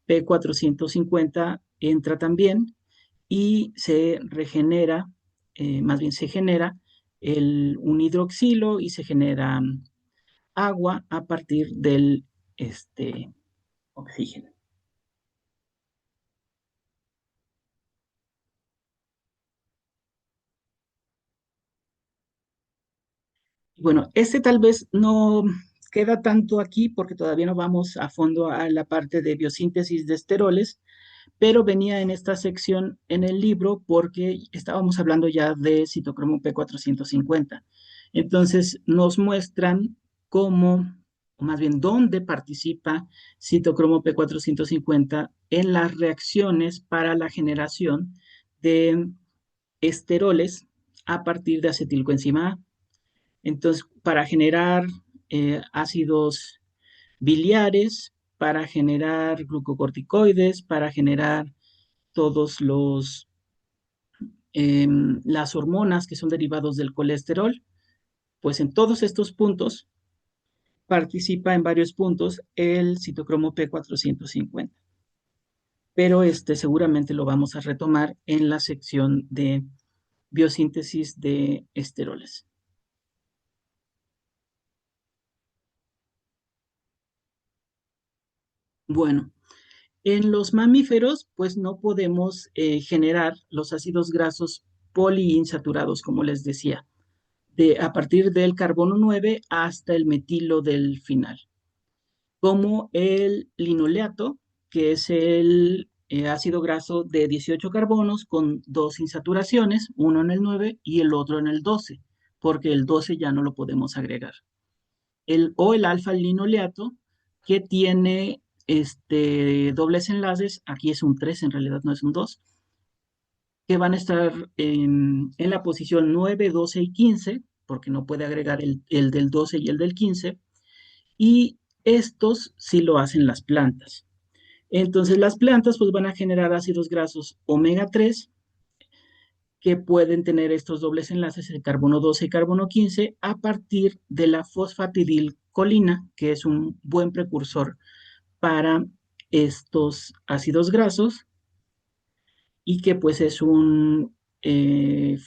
P450 entra también y se regenera, más bien se genera un hidroxilo y se genera agua a partir del oxígeno. Bueno, este tal vez no queda tanto aquí porque todavía no vamos a fondo a la parte de biosíntesis de esteroles, pero venía en esta sección en el libro porque estábamos hablando ya de citocromo P450. Entonces nos muestran cómo, o más bien dónde participa citocromo P450 en las reacciones para la generación de esteroles a partir de acetilcoenzima A. Entonces, para generar ácidos biliares, para generar glucocorticoides, para generar todos las hormonas que son derivados del colesterol, pues en todos estos puntos participa en varios puntos el citocromo P450. Pero seguramente lo vamos a retomar en la sección de biosíntesis de esteroles. Bueno, en los mamíferos, pues no podemos generar los ácidos grasos poliinsaturados, como les decía, a partir del carbono 9 hasta el metilo del final, como el linoleato, que es el ácido graso de 18 carbonos con dos insaturaciones, uno en el 9 y el otro en el 12, porque el 12 ya no lo podemos agregar. O el alfa-linoleato, que tiene dobles enlaces, aquí es un 3, en realidad no es un 2, que van a estar en la posición 9, 12 y 15, porque no puede agregar el del 12 y el del 15, y estos sí lo hacen las plantas. Entonces las plantas pues van a generar ácidos grasos omega 3 que pueden tener estos dobles enlaces, el carbono 12 y carbono 15, a partir de la fosfatidilcolina, que es un buen precursor para estos ácidos grasos y que pues es un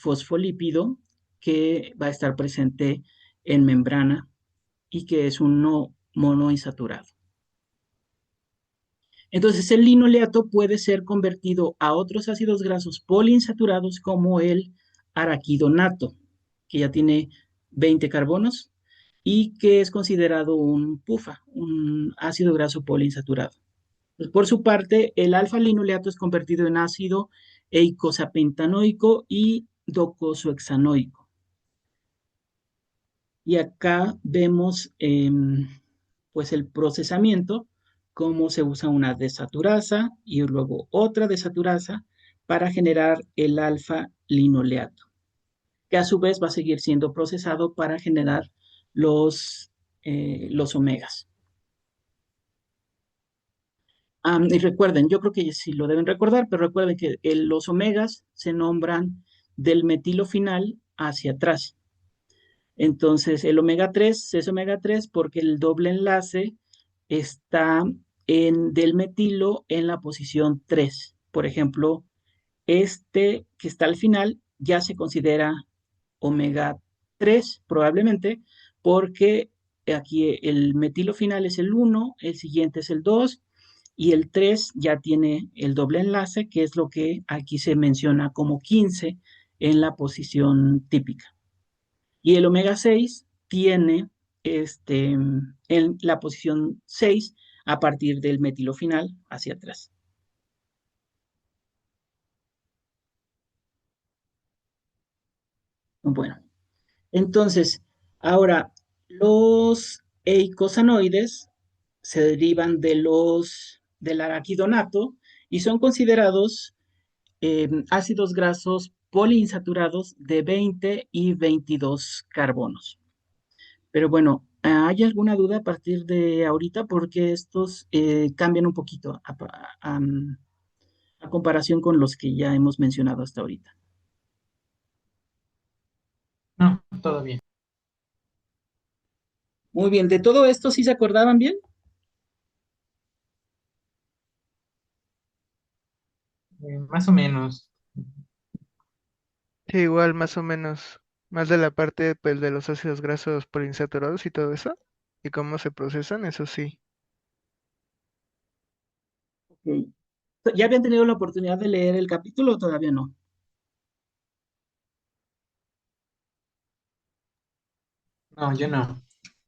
fosfolípido que va a estar presente en membrana y que es un no monoinsaturado. Entonces, el linoleato puede ser convertido a otros ácidos grasos poliinsaturados como el araquidonato, que ya tiene 20 carbonos y que es considerado un PUFA, un ácido graso poliinsaturado. Pues, por su parte, el alfa-linoleato es convertido en ácido eicosapentanoico y docosahexanoico. Y acá vemos pues el procesamiento, cómo se usa una desaturasa y luego otra desaturasa para generar el alfa-linoleato, que a su vez va a seguir siendo procesado para generar los omegas. Y recuerden, yo creo que sí lo deben recordar, pero recuerden que los omegas se nombran del metilo final hacia atrás. Entonces, el omega 3 es omega 3 porque el doble enlace está del metilo en la posición 3. Por ejemplo, este que está al final ya se considera omega 3 probablemente porque aquí el metilo final es el 1, el siguiente es el 2 y el 3 ya tiene el doble enlace, que es lo que aquí se menciona como 15 en la posición típica. Y el omega 6 tiene en la posición 6 a partir del metilo final hacia atrás. Bueno, entonces, ahora los eicosanoides se derivan del araquidonato y son considerados ácidos grasos poliinsaturados de 20 y 22 carbonos. Pero bueno, ¿hay alguna duda a partir de ahorita? Porque estos cambian un poquito a comparación con los que ya hemos mencionado hasta ahorita. No, todo bien. Muy bien, ¿de todo esto sí se acordaban bien? Más o menos. Sí, igual, más o menos. Más de la parte pues de los ácidos grasos poliinsaturados y todo eso, y cómo se procesan, eso sí. Ok. ¿Ya habían tenido la oportunidad de leer el capítulo o todavía no? No, yo no.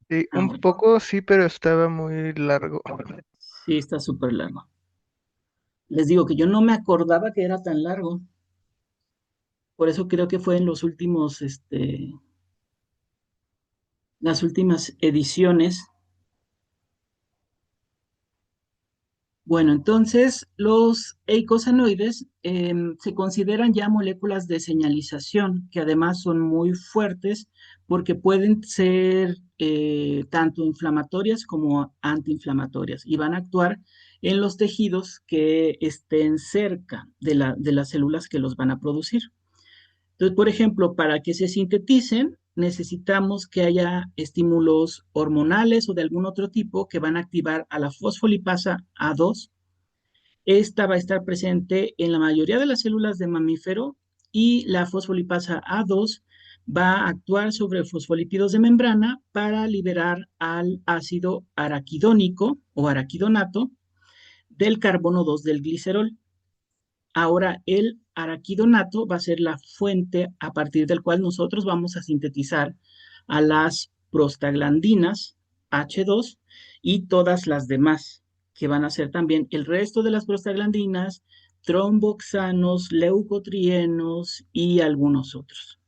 Sí, Ah, un bueno, poco sí, pero estaba muy largo. sí, está súper largo. Les digo que yo no me acordaba que era tan largo. Por eso creo que fue en los últimos, las últimas ediciones. Bueno, entonces los eicosanoides se consideran ya moléculas de señalización, que además son muy fuertes porque pueden ser tanto inflamatorias como antiinflamatorias y van a actuar en los tejidos que estén cerca de las células que los van a producir. Entonces, por ejemplo, para que se sinteticen, necesitamos que haya estímulos hormonales o de algún otro tipo que van a activar a la fosfolipasa A2. Esta va a estar presente en la mayoría de las células de mamífero y la fosfolipasa A2 va a actuar sobre fosfolípidos de membrana para liberar al ácido araquidónico o araquidonato del carbono 2 del glicerol. Ahora, el araquidonato va a ser la fuente a partir del cual nosotros vamos a sintetizar a las prostaglandinas H2 y todas las demás, que van a ser también el resto de las prostaglandinas, tromboxanos, leucotrienos y algunos otros.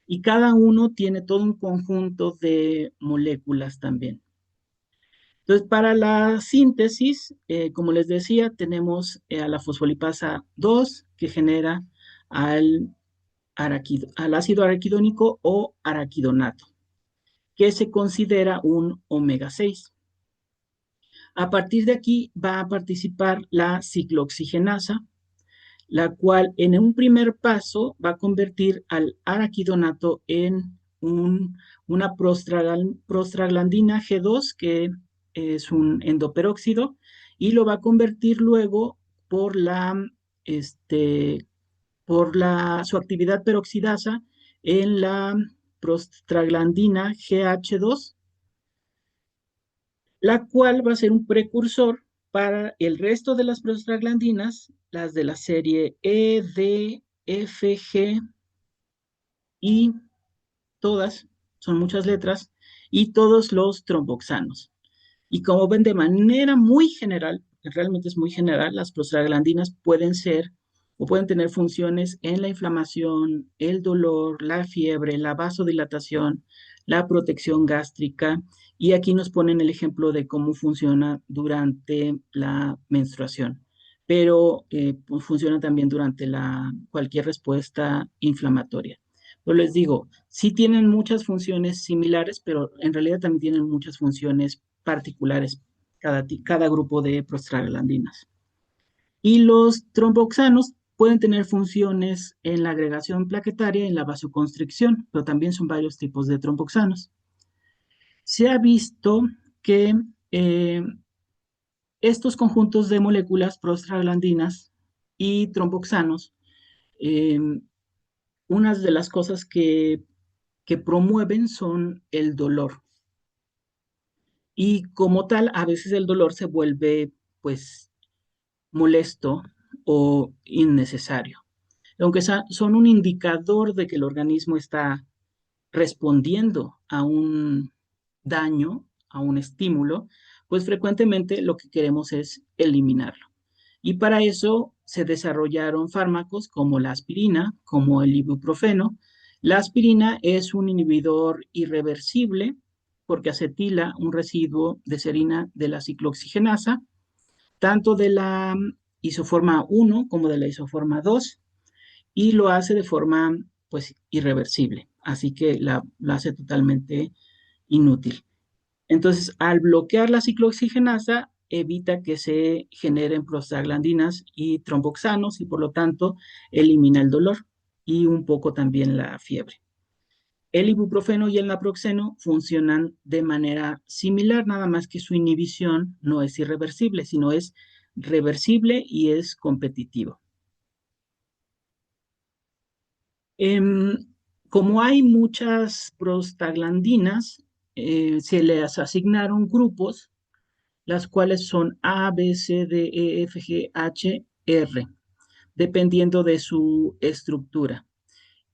Y cada uno tiene todo un conjunto de moléculas también. Entonces, para la síntesis, como les decía, tenemos a la fosfolipasa 2 que genera al, al ácido araquidónico o araquidonato, que se considera un omega 6. A partir de aquí va a participar la ciclooxigenasa, la cual en un primer paso va a convertir al araquidonato en una prostaglandina G2, que es un endoperóxido, y lo va a convertir luego por este, su actividad peroxidasa en la prostaglandina GH2, la cual va a ser un precursor para el resto de las prostaglandinas, las de la serie E, D, F, G y todas, son muchas letras, y todos los tromboxanos. Y como ven de manera muy general, realmente es muy general, las prostaglandinas pueden ser o pueden tener funciones en la inflamación, el dolor, la fiebre, la vasodilatación, la protección gástrica. Y aquí nos ponen el ejemplo de cómo funciona durante la menstruación. Pero pues funciona también durante cualquier respuesta inflamatoria. Pero les digo, sí tienen muchas funciones similares, pero en realidad también tienen muchas funciones particulares cada grupo de prostaglandinas. Y los tromboxanos pueden tener funciones en la agregación plaquetaria y en la vasoconstricción, pero también son varios tipos de tromboxanos. Se ha visto que eh, estos conjuntos de moléculas prostaglandinas y tromboxanos, eh, unas de las cosas que promueven son el dolor. Y como tal, a veces el dolor se vuelve, pues, molesto o innecesario. Aunque son un indicador de que el organismo está respondiendo a un daño, a un estímulo, pues frecuentemente lo que queremos es eliminarlo. Y para eso se desarrollaron fármacos como la aspirina, como el ibuprofeno. La aspirina es un inhibidor irreversible porque acetila un residuo de serina de la ciclooxigenasa, tanto de la isoforma 1 como de la isoforma 2, y lo hace de forma pues irreversible, así que la hace totalmente inútil. Entonces, al bloquear la ciclooxigenasa, evita que se generen prostaglandinas y tromboxanos y por lo tanto elimina el dolor y un poco también la fiebre. El ibuprofeno y el naproxeno funcionan de manera similar, nada más que su inhibición no es irreversible, sino es reversible y es competitivo. Como hay muchas prostaglandinas, se les asignaron grupos, las cuales son A, B, C, D, E, F, G, H, R, dependiendo de su estructura.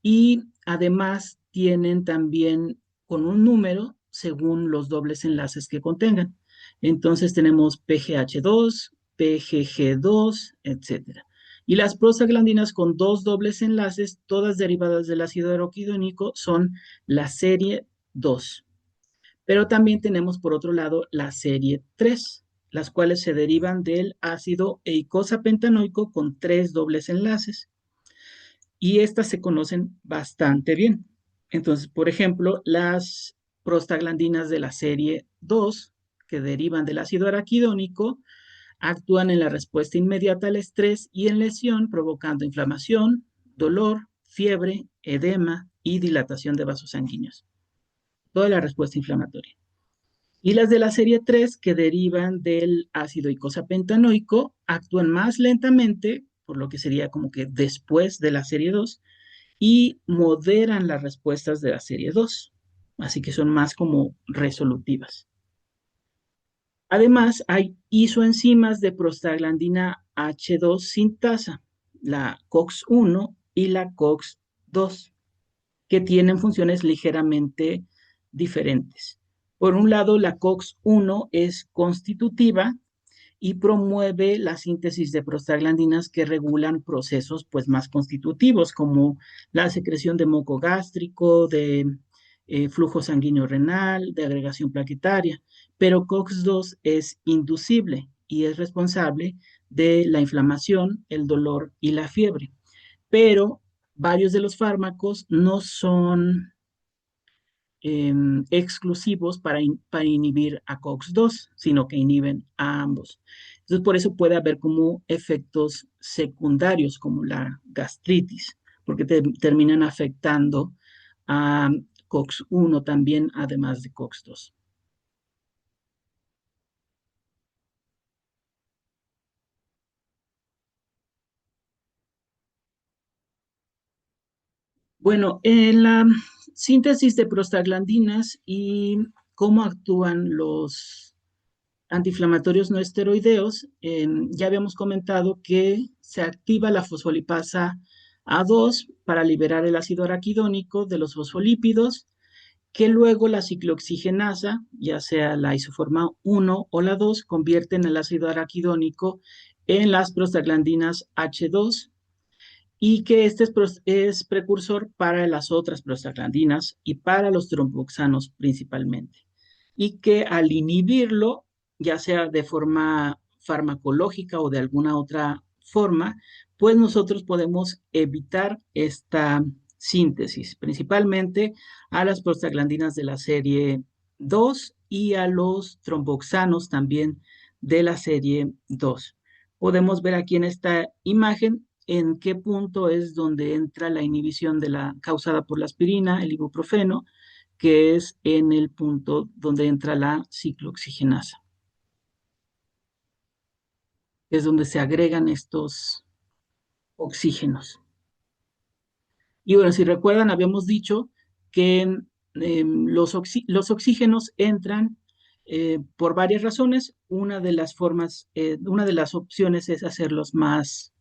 Y además tienen también con un número según los dobles enlaces que contengan. Entonces tenemos PGH2, PGG2, etcétera. Y las prostaglandinas con dos dobles enlaces, todas derivadas del ácido araquidónico, son la serie 2. Pero también tenemos por otro lado la serie 3, las cuales se derivan del ácido eicosapentanoico con tres dobles enlaces y estas se conocen bastante bien. Entonces, por ejemplo, las prostaglandinas de la serie 2, que derivan del ácido araquidónico, actúan en la respuesta inmediata al estrés y en lesión, provocando inflamación, dolor, fiebre, edema y dilatación de vasos sanguíneos. Toda la respuesta inflamatoria. Y las de la serie 3, que derivan del ácido eicosapentanoico, actúan más lentamente, por lo que sería como que después de la serie 2, y moderan las respuestas de la serie 2. Así que son más como resolutivas. Además, hay isoenzimas de prostaglandina H2 sintasa, la COX-1 y la COX-2, que tienen funciones ligeramente diferentes. Por un lado, la COX-1 es constitutiva y promueve la síntesis de prostaglandinas que regulan procesos pues más constitutivos como la secreción de moco gástrico, de flujo sanguíneo renal, de agregación plaquetaria, pero COX-2 es inducible y es responsable de la inflamación, el dolor y la fiebre. Pero varios de los fármacos no son exclusivos para inhibir a COX-2, sino que inhiben a ambos. Entonces, por eso puede haber como efectos secundarios, como la gastritis, porque terminan afectando a COX-1 también, además de COX-2. Bueno, en la síntesis de prostaglandinas y cómo actúan los antiinflamatorios no esteroideos, ya habíamos comentado que se activa la fosfolipasa A2 para liberar el ácido araquidónico de los fosfolípidos, que luego la ciclooxigenasa, ya sea la isoforma 1 o la 2, convierten el ácido araquidónico en las prostaglandinas H2 y que este es precursor para las otras prostaglandinas y para los tromboxanos principalmente. Y que al inhibirlo, ya sea de forma farmacológica o de alguna otra forma, pues nosotros podemos evitar esta síntesis, principalmente a las prostaglandinas de la serie 2 y a los tromboxanos también de la serie 2. Podemos ver aquí en esta imagen en qué punto es donde entra la inhibición de la causada por la aspirina, el ibuprofeno, que es en el punto donde entra la ciclooxigenasa, que es donde se agregan estos oxígenos. Y bueno, si recuerdan, habíamos dicho que los oxígenos entran por varias razones. Una de las formas, una de las opciones es hacerlos más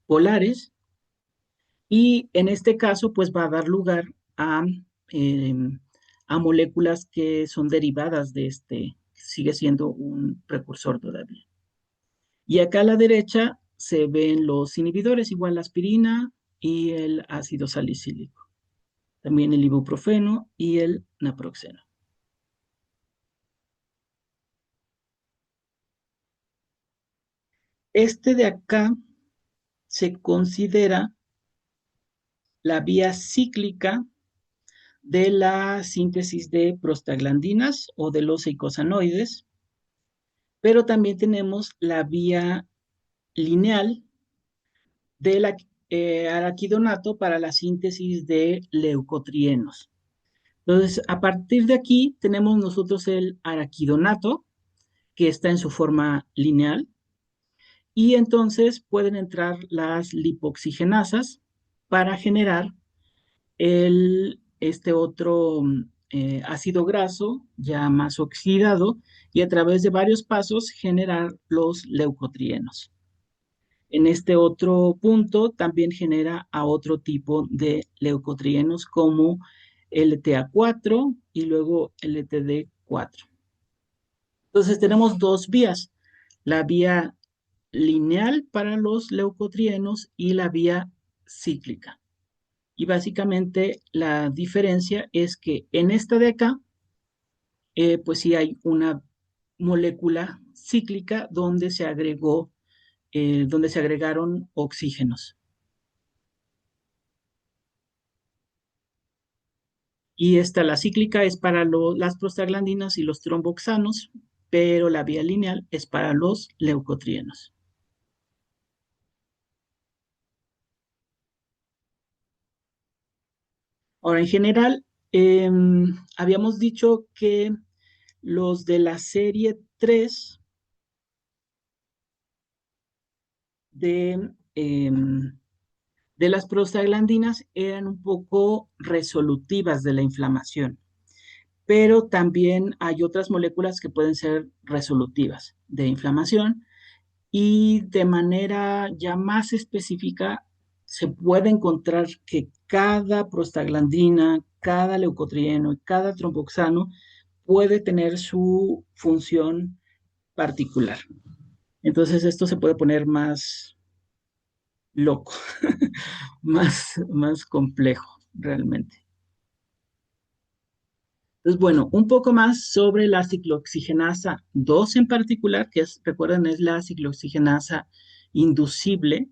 polares, y en este caso, pues va a dar lugar eh, a moléculas que son derivadas de sigue siendo un precursor todavía. Y acá a la derecha se ven los inhibidores, igual la aspirina y el ácido salicílico. También el ibuprofeno y el naproxeno. Este de acá se considera la vía cíclica de la síntesis de prostaglandinas o de los eicosanoides, pero también tenemos la vía lineal del araquidonato para la síntesis de leucotrienos. Entonces, a partir de aquí tenemos nosotros el araquidonato, que está en su forma lineal, y entonces pueden entrar las lipoxigenasas para generar este otro ácido graso ya más oxidado y a través de varios pasos generar los leucotrienos. En este otro punto también genera a otro tipo de leucotrienos como LTA4 y luego LTD4. Entonces tenemos dos vías, la vía lineal para los leucotrienos y la vía cíclica. Y básicamente la diferencia es que en esta de acá, pues sí hay una molécula cíclica donde se agregaron oxígenos. Y esta, la cíclica, es para las prostaglandinas y los tromboxanos, pero la vía lineal es para los leucotrienos. Ahora, en general, habíamos dicho que los de la serie 3 de, de las prostaglandinas eran un poco resolutivas de la inflamación, pero también hay otras moléculas que pueden ser resolutivas de inflamación y de manera ya más específica se puede encontrar que cada prostaglandina, cada leucotrieno y cada tromboxano puede tener su función particular. Entonces esto se puede poner más loco, más complejo realmente. Entonces, bueno, un poco más sobre la ciclooxigenasa 2 en particular, que es, recuerden, es la ciclooxigenasa inducible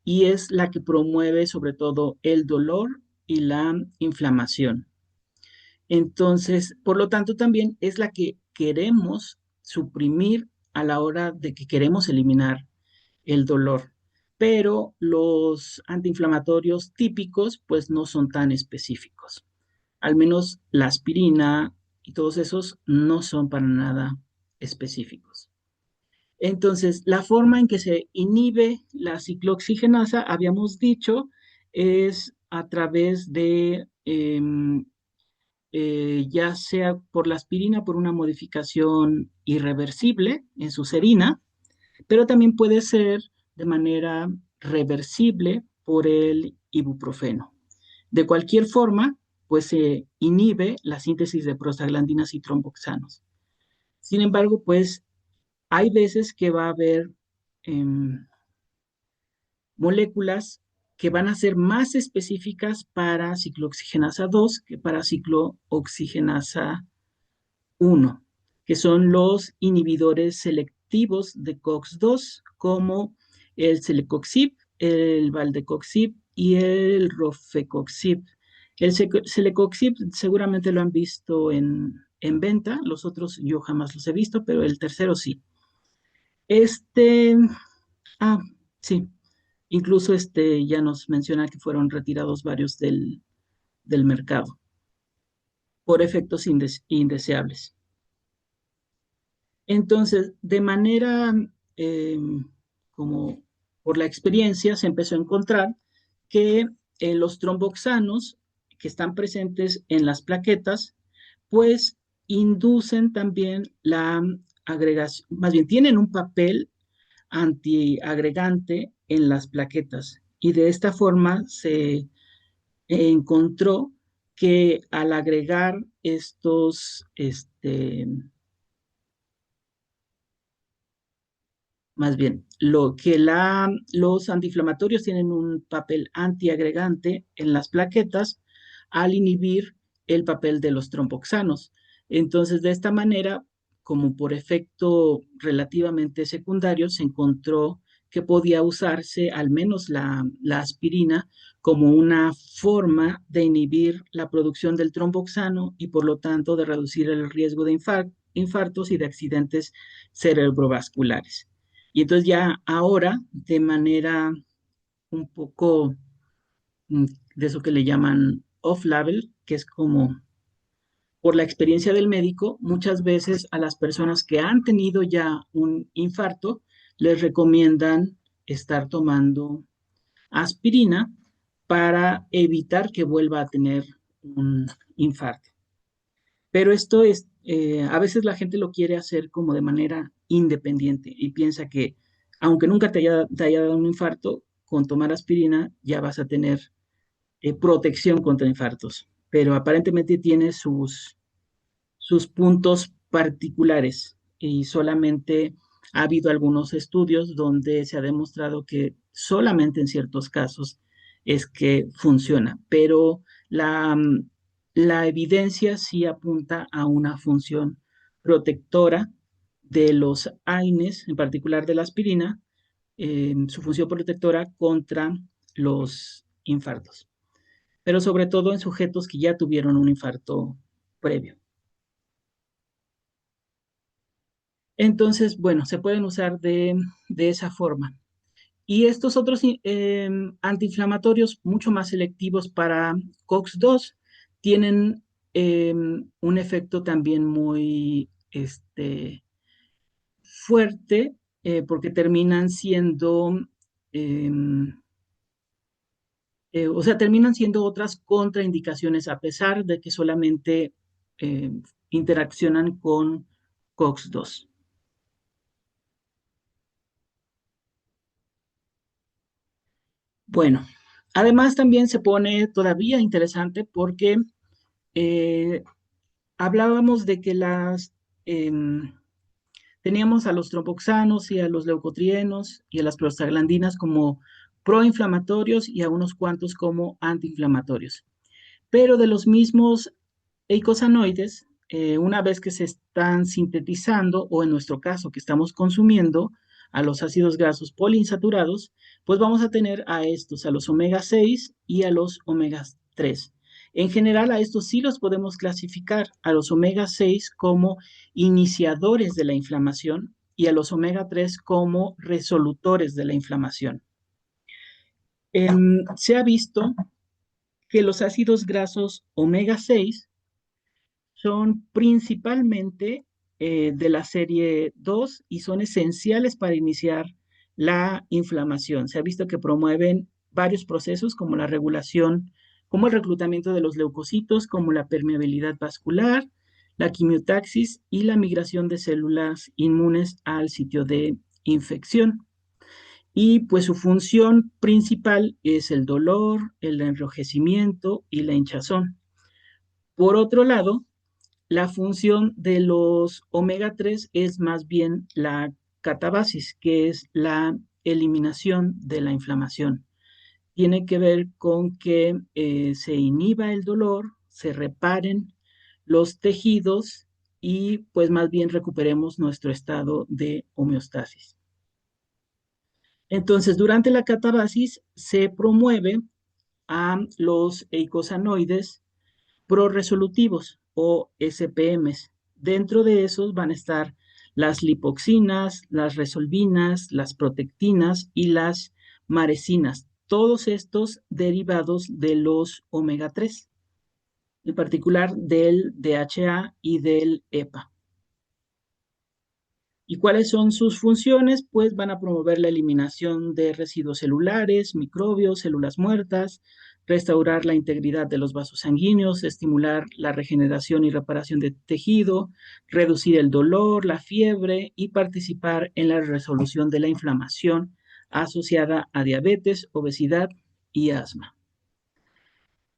y es la que promueve sobre todo el dolor y la inflamación. Entonces, por lo tanto, también es la que queremos suprimir a la hora de que queremos eliminar el dolor. Pero los antiinflamatorios típicos, pues no son tan específicos. Al menos la aspirina y todos esos no son para nada específicos. Entonces, la forma en que se inhibe la ciclooxigenasa, habíamos dicho, es a través de, ya sea por la aspirina, por una modificación irreversible en su serina, pero también puede ser de manera reversible por el ibuprofeno. De cualquier forma, pues se inhibe la síntesis de prostaglandinas y tromboxanos. Sin embargo, pues hay veces que va a haber eh, moléculas que van a ser más específicas para ciclooxigenasa 2 que para ciclooxigenasa 1, que son los inhibidores selectivos de COX-2, como el celecoxib, el valdecoxib y el rofecoxib. El celecoxib seguramente lo han visto en venta, los otros yo jamás los he visto, pero el tercero sí. Este, ah, sí, incluso ya nos menciona que fueron retirados varios del mercado por efectos indeseables. Entonces, de manera eh, como por la experiencia, se empezó a encontrar que los tromboxanos que están presentes en las plaquetas, pues inducen también la agregación, más bien tienen un papel antiagregante en las plaquetas. Y de esta forma se encontró que al agregar estos, más bien, los antiinflamatorios tienen un papel antiagregante en las plaquetas al inhibir el papel de los tromboxanos. Entonces, de esta manera, como por efecto relativamente secundario, se encontró que podía usarse al menos la aspirina como una forma de inhibir la producción del tromboxano y por lo tanto de reducir el riesgo de infartos y de accidentes cerebrovasculares. Y entonces ya ahora, de manera un poco de eso que le llaman off-label, que es como por la experiencia del médico, muchas veces a las personas que han tenido ya un infarto, les recomiendan estar tomando aspirina para evitar que vuelva a tener un infarto. Pero esto es, a veces la gente lo quiere hacer como de manera independiente y piensa que aunque nunca te haya dado un infarto, con tomar aspirina ya vas a tener protección contra infartos. Pero aparentemente tiene sus puntos particulares y solamente ha habido algunos estudios donde se ha demostrado que solamente en ciertos casos es que funciona, pero la evidencia sí apunta a una función protectora de los AINES, en particular de la aspirina, su función protectora contra los infartos, pero sobre todo en sujetos que ya tuvieron un infarto previo. Entonces, bueno, se pueden usar de esa forma. Y estos otros antiinflamatorios mucho más selectivos para COX-2 tienen un efecto también muy fuerte porque terminan siendo, em, o sea, terminan siendo otras contraindicaciones a pesar de que solamente interaccionan con COX-2. Bueno, además también se pone todavía interesante porque eh, hablábamos de que em, teníamos a los tromboxanos y a los leucotrienos y a las prostaglandinas como proinflamatorios y a unos cuantos como antiinflamatorios. Pero de los mismos eicosanoides, una vez que se están sintetizando, o en nuestro caso que estamos consumiendo a los ácidos grasos poliinsaturados, pues vamos a tener a estos, a los omega 6 y a los omega 3. En general, a estos sí los podemos clasificar, a los omega 6 como iniciadores de la inflamación y a los omega 3 como resolutores de la inflamación. Se ha visto que los ácidos grasos omega 6 son principalmente de la serie 2 y son esenciales para iniciar la inflamación. Se ha visto que promueven varios procesos como la regulación, como el reclutamiento de los leucocitos, como la permeabilidad vascular, la quimiotaxis y la migración de células inmunes al sitio de infección. Y pues su función principal es el dolor, el enrojecimiento y la hinchazón. Por otro lado, la función de los omega 3 es más bien la catabasis, que es la eliminación de la inflamación. Tiene que ver con que se inhiba el dolor, se reparen los tejidos y pues más bien recuperemos nuestro estado de homeostasis. Entonces, durante la catabasis se promueve a los eicosanoides proresolutivos o SPMs. Dentro de esos van a estar las lipoxinas, las resolvinas, las protectinas y las marecinas. Todos estos derivados de los omega 3, en particular del DHA y del EPA. ¿Y cuáles son sus funciones? Pues van a promover la eliminación de residuos celulares, microbios, células muertas, restaurar la integridad de los vasos sanguíneos, estimular la regeneración y reparación de tejido, reducir el dolor, la fiebre y participar en la resolución de la inflamación asociada a diabetes, obesidad y asma.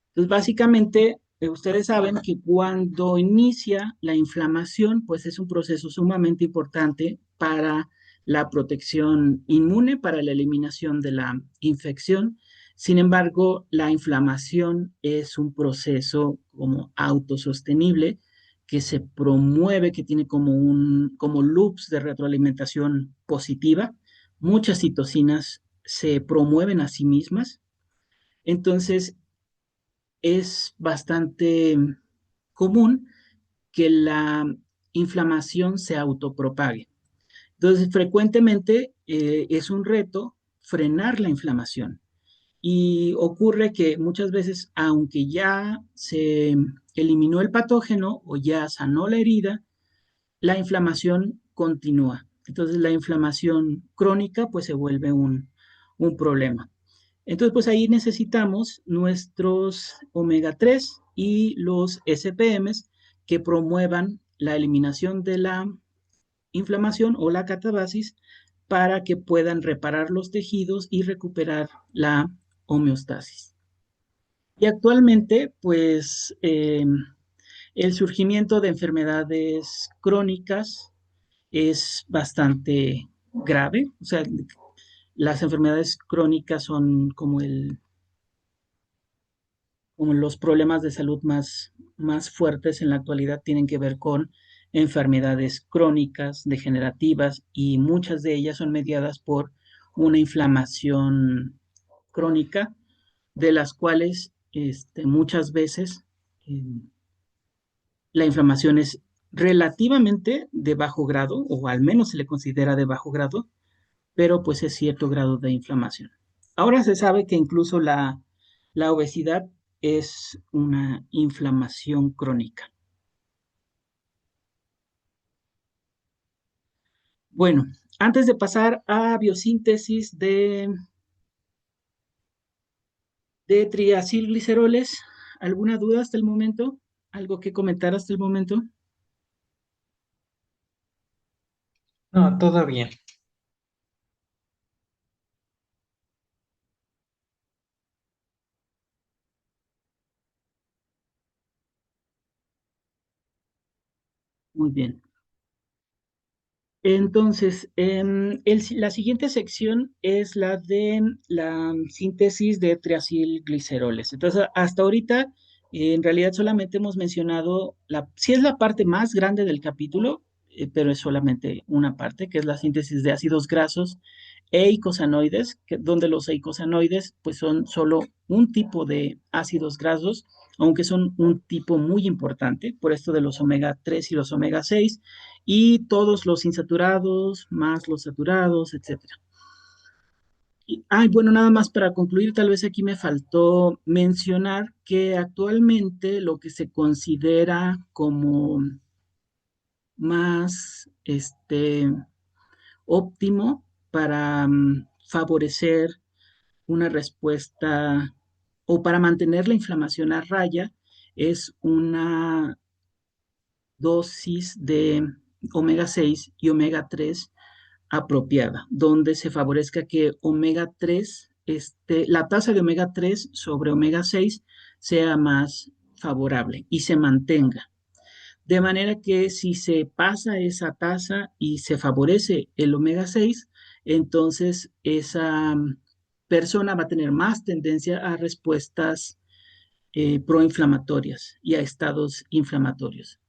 Entonces, básicamente, ustedes saben que cuando inicia la inflamación, pues es un proceso sumamente importante para la protección inmune, para la eliminación de la infección. Sin embargo, la inflamación es un proceso como autosostenible que se promueve, que tiene como loops de retroalimentación positiva. Muchas citocinas se promueven a sí mismas. Entonces, es bastante común que la inflamación se autopropague. Entonces, frecuentemente es un reto frenar la inflamación. Y ocurre que muchas veces, aunque ya se eliminó el patógeno o ya sanó la herida, la inflamación continúa. Entonces, la inflamación crónica pues se vuelve un problema. Entonces, pues ahí necesitamos nuestros omega 3 y los SPMs que promuevan la eliminación de la inflamación o la catabasis para que puedan reparar los tejidos y recuperar la homeostasis. Y actualmente, pues, el surgimiento de enfermedades crónicas es bastante grave. O sea, las enfermedades crónicas son como los problemas de salud más fuertes en la actualidad tienen que ver con enfermedades crónicas, degenerativas, y muchas de ellas son mediadas por una inflamación crónica, de las cuales muchas veces eh, la inflamación es relativamente de bajo grado, o al menos se le considera de bajo grado, pero pues es cierto grado de inflamación. Ahora se sabe que incluso la obesidad es una inflamación crónica. Bueno, antes de pasar a biosíntesis de triacilgliceroles, ¿alguna duda hasta el momento? ¿Algo que comentar hasta el momento? No, todo bien. Muy bien. Entonces, la siguiente sección es la de la síntesis de triacilgliceroles. Entonces, hasta ahorita, en realidad solamente hemos mencionado sí es la parte más grande del capítulo, pero es solamente una parte, que es la síntesis de ácidos grasos e eicosanoides, donde los eicosanoides pues son solo un tipo de ácidos grasos, aunque son un tipo muy importante, por esto de los omega 3 y los omega 6 y todos los insaturados, más los saturados, etcétera. Bueno, nada más para concluir, tal vez aquí me faltó mencionar que actualmente lo que se considera como más óptimo para favorecer una respuesta o para mantener la inflamación a raya es una dosis de omega 6 y omega 3 apropiada, donde se favorezca que omega 3, la tasa de omega 3 sobre omega 6 sea más favorable y se mantenga. De manera que si se pasa esa tasa y se favorece el omega 6, entonces esa persona va a tener más tendencia a respuestas proinflamatorias y a estados inflamatorios.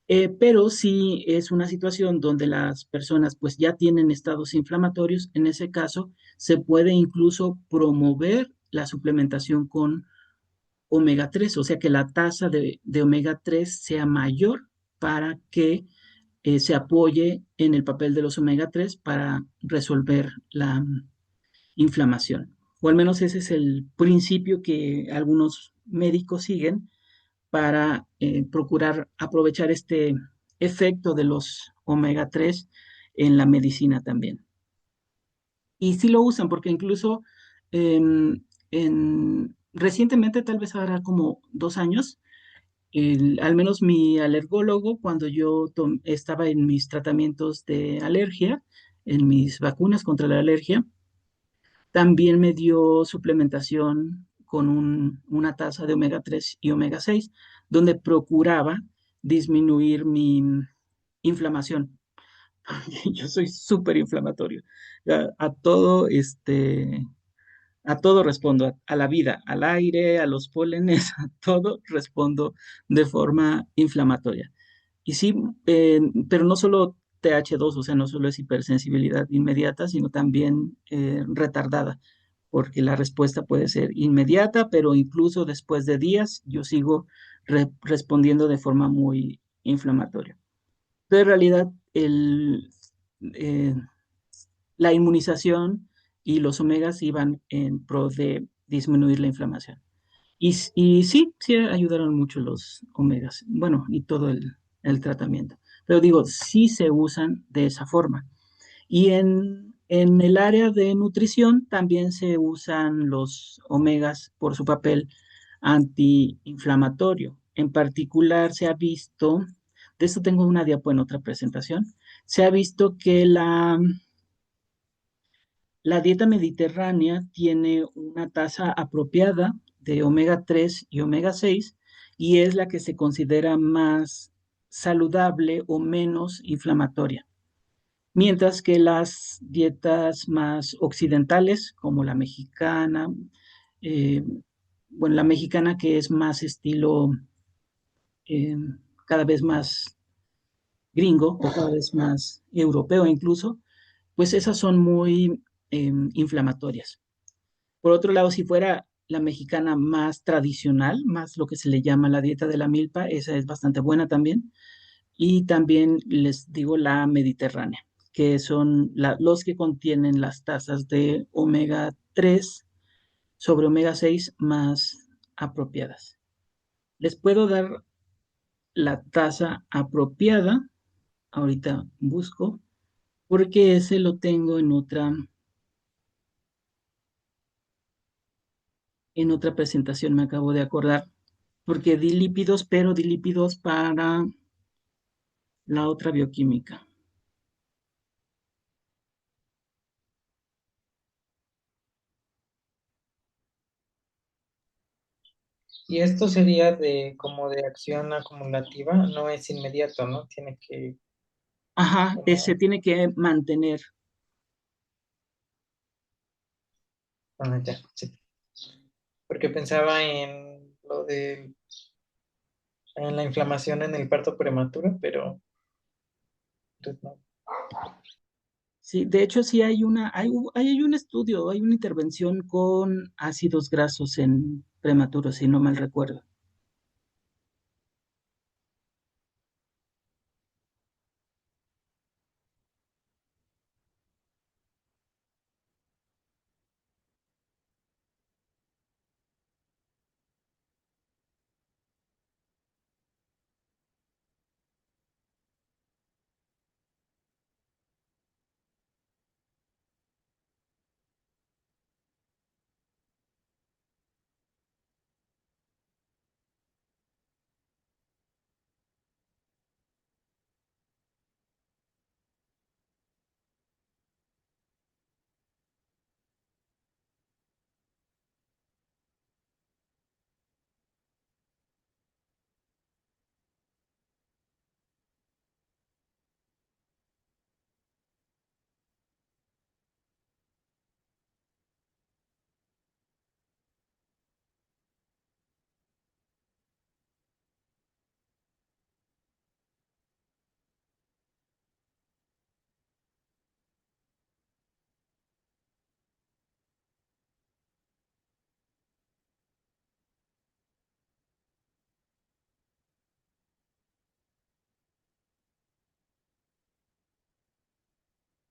Pero si es una situación donde las personas pues ya tienen estados inflamatorios, en ese caso se puede incluso promover la suplementación con omega 3, o sea que la tasa de omega 3 sea mayor para que se apoye en el papel de los omega 3 para resolver la inflamación. O al menos ese es el principio que algunos médicos siguen para procurar aprovechar este efecto de los omega 3 en la medicina también. Y sí lo usan porque incluso recientemente, tal vez ahora como 2 años, al menos mi alergólogo, cuando yo estaba en mis tratamientos de alergia, en mis vacunas contra la alergia, también me dio suplementación con una tasa de omega 3 y omega 6, donde procuraba disminuir mi inflamación. Yo soy súper inflamatorio. A todo respondo, a la vida, al aire, a los pólenes, a todo respondo de forma inflamatoria. Y sí, pero no solo TH2, o sea, no solo es hipersensibilidad inmediata, sino también retardada, porque la respuesta puede ser inmediata, pero incluso después de días yo sigo respondiendo de forma muy inflamatoria. Pero en realidad, eh, la inmunización y los omegas iban en pro de disminuir la inflamación. Y sí, sí ayudaron mucho los omegas, bueno, y todo el tratamiento. Pero digo, sí se usan de esa forma. Y En el área de nutrición también se usan los omegas por su papel antiinflamatorio. En particular, se ha visto, de esto tengo una diapo en otra presentación, se ha visto que la dieta mediterránea tiene una tasa apropiada de omega 3 y omega 6 y es la que se considera más saludable o menos inflamatoria. Mientras que las dietas más occidentales, como la mexicana, eh, bueno, la mexicana que es más estilo eh, cada vez más gringo o cada vez más europeo incluso, pues esas son muy inflamatorias. Por otro lado, si fuera la mexicana más tradicional, más lo que se le llama la dieta de la milpa, esa es bastante buena también. Y también les digo la mediterránea, que son los que contienen las tasas de omega 3 sobre omega 6 más apropiadas. Les puedo dar la tasa apropiada, ahorita busco, porque ese lo tengo en otra presentación, me acabo de acordar, porque di lípidos, pero di lípidos para la otra bioquímica. Y esto sería de como de acción acumulativa, no es inmediato, ¿no? Tiene que Ajá, se como, tiene que mantener. ya, sí. Porque pensaba en lo de en la inflamación en el parto prematuro, pero pues, no. Sí, de hecho sí hay un estudio, hay una intervención con ácidos grasos en prematuros, si no mal recuerdo.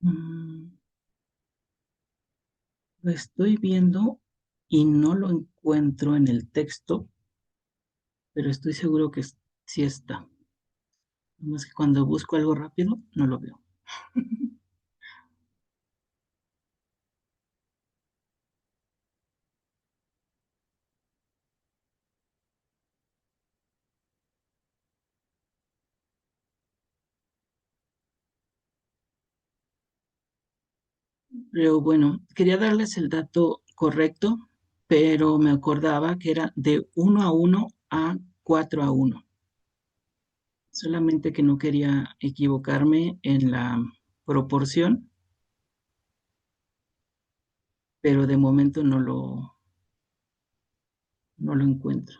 Mm, lo estoy viendo y no lo encuentro en el texto, pero estoy seguro que sí está. Más que cuando busco algo rápido, no lo veo. Pero bueno, quería darles el dato correcto, pero me acordaba que era de 1 a 1 a 4 a 1. Solamente que no quería equivocarme en la proporción, pero de momento no lo encuentro.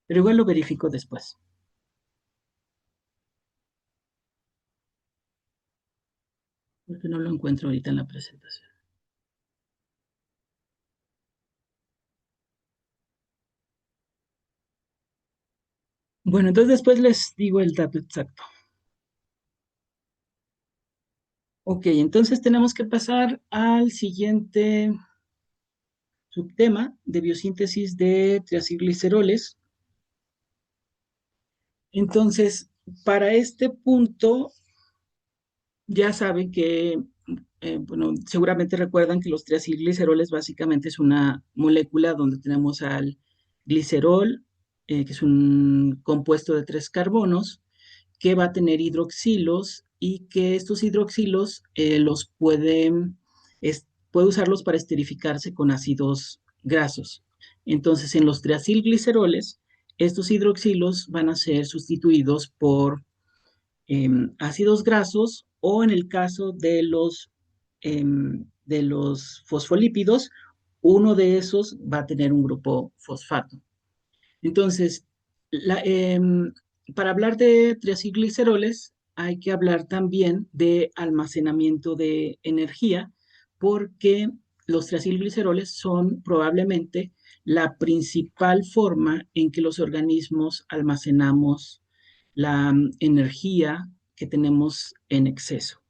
Pero igual lo verifico después, porque no lo encuentro ahorita en la presentación. Bueno, entonces después les digo el dato exacto. Ok, entonces tenemos que pasar al siguiente subtema de biosíntesis de triacilgliceroles. Entonces, para este punto, ya saben que bueno, seguramente recuerdan que los triacilgliceroles básicamente es una molécula donde tenemos al glicerol, que es un compuesto de 3 carbonos, que va a tener hidroxilos y que estos hidroxilos puede usarlos para esterificarse con ácidos grasos. Entonces, en los triacilgliceroles, estos hidroxilos van a ser sustituidos por ácidos grasos o en el caso de los fosfolípidos, uno de esos va a tener un grupo fosfato. Entonces, para hablar de triacilgliceroles, hay que hablar también de almacenamiento de energía, porque los triacilgliceroles son probablemente la principal forma en que los organismos almacenamos la energía que tenemos en exceso.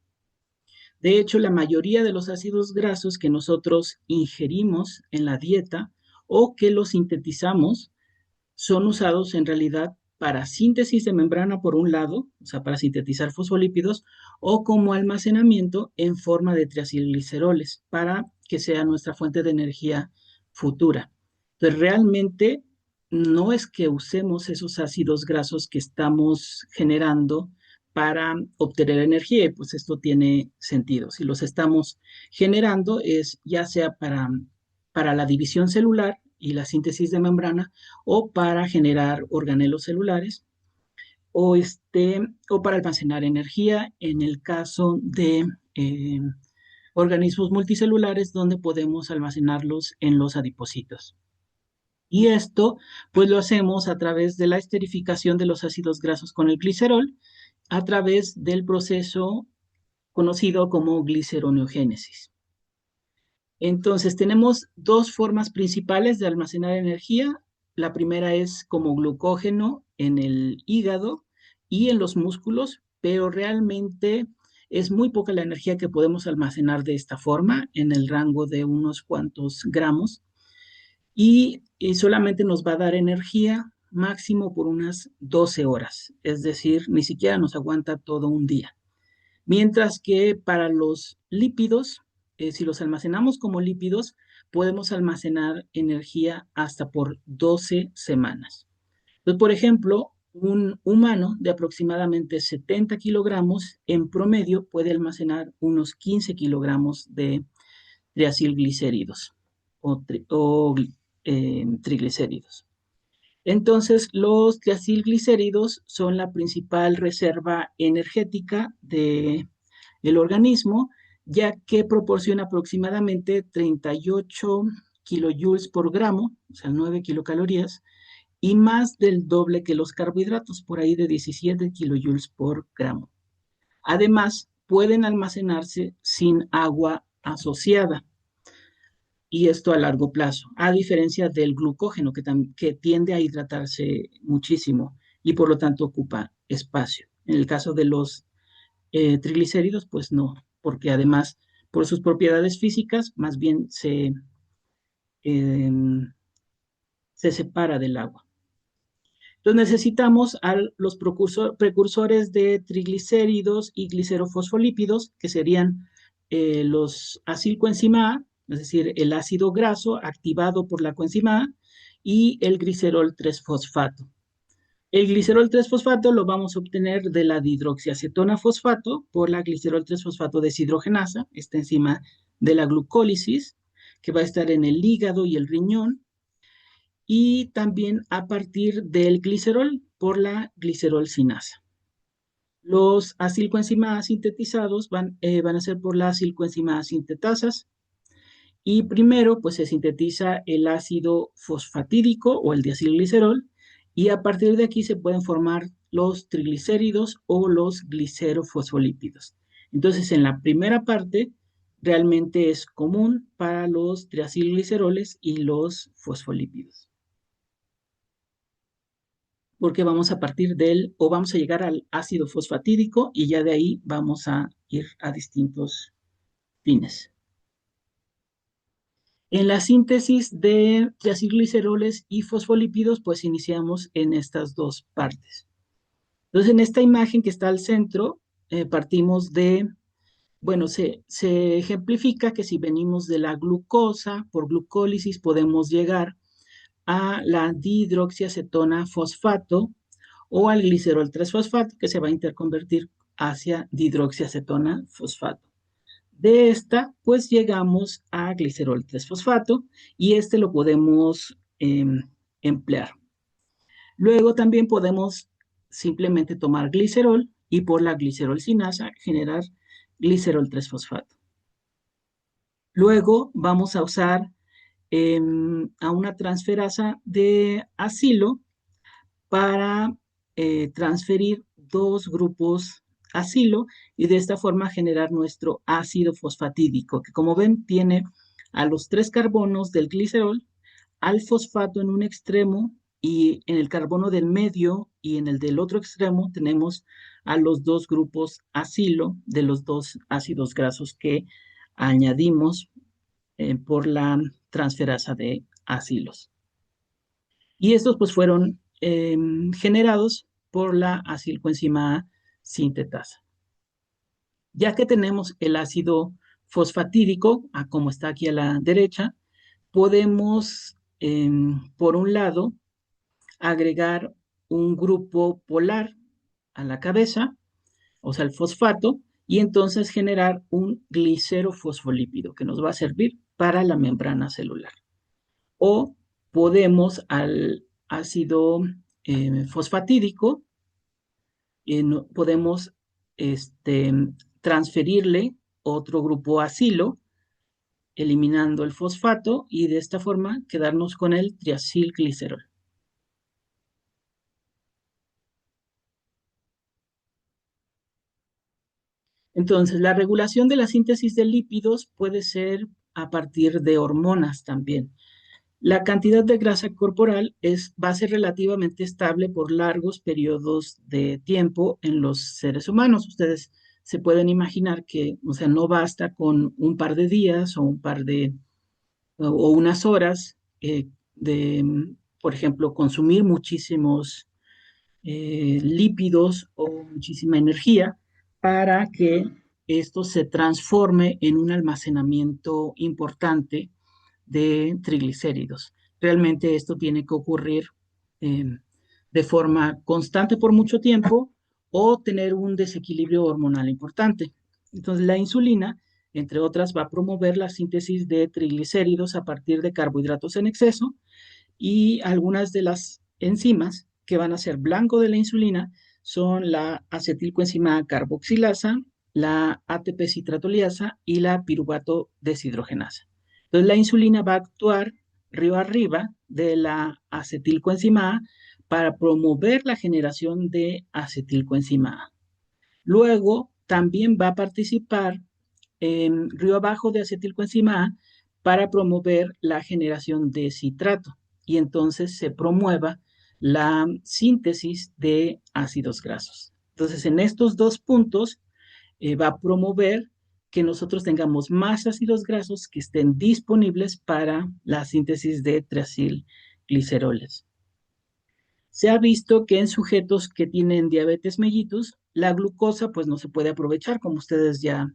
De hecho, la mayoría de los ácidos grasos que nosotros ingerimos en la dieta o que los sintetizamos son usados en realidad para síntesis de membrana por un lado, o sea, para sintetizar fosfolípidos, o como almacenamiento en forma de triacilgliceroles, para que sea nuestra fuente de energía futura. Entonces, realmente no es que usemos esos ácidos grasos que estamos generando para obtener energía, y pues esto tiene sentido. Si los estamos generando es ya sea para la división celular y la síntesis de membrana, o para generar organelos celulares, o para almacenar energía en el caso de organismos multicelulares donde podemos almacenarlos en los adipocitos. Y esto, pues lo hacemos a través de la esterificación de los ácidos grasos con el glicerol, a través del proceso conocido como gliceroneogénesis. Entonces, tenemos 2 formas principales de almacenar energía. La primera es como glucógeno en el hígado y en los músculos, pero realmente es muy poca la energía que podemos almacenar de esta forma, en el rango de unos cuantos gramos, y solamente nos va a dar energía máximo por unas 12 horas, es decir, ni siquiera nos aguanta todo un día. Mientras que para los lípidos, si los almacenamos como lípidos, podemos almacenar energía hasta por 12 semanas. Entonces, por ejemplo, un humano de aproximadamente 70 kilogramos en promedio puede almacenar unos 15 kilogramos de triacilglicéridos o triglicéridos. Entonces, los triacilglicéridos son la principal reserva energética del organismo, ya que proporciona aproximadamente 38 kilojoules por gramo, o sea, 9 kilocalorías, y más del doble que los carbohidratos, por ahí de 17 kilojoules por gramo. Además, pueden almacenarse sin agua asociada, y esto a largo plazo, a diferencia del glucógeno que tiende a hidratarse muchísimo y por lo tanto ocupa espacio. En el caso de los triglicéridos, pues no, porque además por sus propiedades físicas más bien em, se separa del agua. Entonces necesitamos a los precursores de triglicéridos y glicerofosfolípidos, que serían los acilcoenzima A, es decir, el ácido graso activado por la coenzima A, y el glicerol 3-fosfato. El glicerol 3-fosfato lo vamos a obtener de la dihidroxiacetona fosfato por la glicerol 3-fosfato deshidrogenasa, esta enzima de la glucólisis, que va a estar en el hígado y el riñón, y también a partir del glicerol por la glicerol-sinasa. Los acilcoenzima A sintetizados van a ser por la acilcoenzima A sintetasas, y primero pues se sintetiza el ácido fosfatídico o el diacilglicerol, y a partir de aquí se pueden formar los triglicéridos o los glicerofosfolípidos. Entonces, en la primera parte realmente es común para los triacilgliceroles y los fosfolípidos, porque vamos a partir o vamos a llegar al ácido fosfatídico y ya de ahí vamos a ir a distintos fines. En la síntesis de triacilgliceroles y fosfolípidos, pues iniciamos en estas 2 partes. Entonces, en esta imagen que está al centro, partimos de Bueno, se ejemplifica que si venimos de la glucosa, por glucólisis podemos llegar a la dihidroxiacetona fosfato o al glicerol 3-fosfato que se va a interconvertir hacia dihidroxiacetona fosfato. De esta, pues llegamos a glicerol 3-fosfato y este lo podemos emplear. Luego también podemos simplemente tomar glicerol y por la glicerol sinasa generar glicerol 3-fosfato. Luego vamos a usar a una transferasa de acilo para transferir dos grupos acilo y de esta forma generar nuestro ácido fosfatídico, que como ven tiene a los 3 carbonos del glicerol, al fosfato en un extremo y en el carbono del medio y en el del otro extremo tenemos a los dos grupos acilo de los dos ácidos grasos que añadimos por la transferasa de acilos. Y estos pues fueron generados por la acilcoenzima A sintetasa. Ya que tenemos el ácido fosfatídico, como está aquí a la derecha, podemos, por un lado, agregar un grupo polar a la cabeza, o sea, el fosfato, y entonces generar un glicerofosfolípido que nos va a servir para la membrana celular. O podemos al ácido fosfatídico, podemos transferirle otro grupo acilo, eliminando el fosfato y de esta forma quedarnos con el triacilglicerol. Entonces, la regulación de la síntesis de lípidos puede ser a partir de hormonas también. La cantidad de grasa corporal va a ser relativamente estable por largos periodos de tiempo en los seres humanos. Ustedes se pueden imaginar que, o sea, no basta con un par de días o o unas horas por ejemplo, consumir muchísimos lípidos o muchísima energía para que esto se transforme en un almacenamiento importante de triglicéridos. Realmente esto tiene que ocurrir eh, de forma constante por mucho tiempo o tener un desequilibrio hormonal importante. Entonces, la insulina, entre otras, va a promover la síntesis de triglicéridos a partir de carbohidratos en exceso y algunas de las enzimas que van a ser blanco de la insulina son la acetilcoenzima carboxilasa, la ATP citratoliasa y la piruvato deshidrogenasa. Entonces la insulina va a actuar río arriba de la acetilcoenzima A para promover la generación de acetilcoenzima A. Luego también va a participar en río abajo de acetilcoenzima A para promover la generación de citrato y entonces se promueva la síntesis de ácidos grasos. Entonces, en estos dos puntos va a promover que nosotros tengamos más ácidos grasos que estén disponibles para la síntesis de triacilgliceroles. Se ha visto que en sujetos que tienen diabetes mellitus, la glucosa pues no se puede aprovechar, como ustedes ya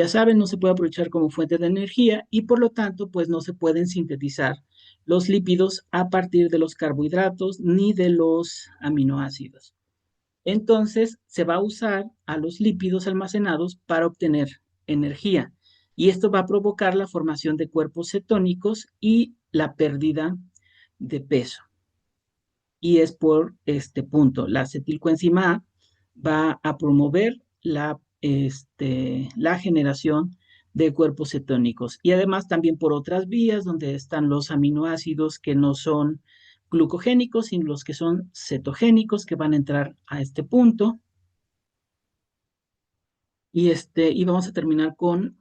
saben, no se puede aprovechar como fuente de energía y por lo tanto pues no se pueden sintetizar los lípidos a partir de los carbohidratos ni de los aminoácidos. Entonces se va a usar a los lípidos almacenados para obtener energía y esto va a provocar la formación de cuerpos cetónicos y la pérdida de peso y es por este punto. La acetilcoenzima A va a promover la generación de cuerpos cetónicos y además también por otras vías donde están los aminoácidos que no son glucogénicos, sino los que son cetogénicos que van a entrar a este punto. Y vamos a terminar con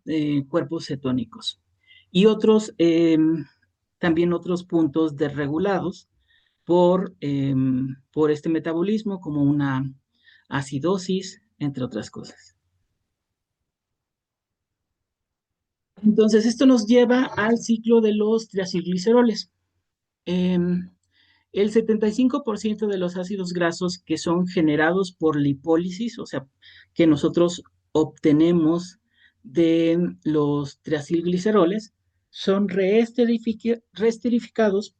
cuerpos cetónicos. Y también otros puntos desregulados por este metabolismo, como una acidosis, entre otras cosas. Entonces, esto nos lleva al ciclo de los triacilgliceroles. El 75% de los ácidos grasos que son generados por lipólisis, o sea, que nosotros obtenemos de los triacilgliceroles son reesterificados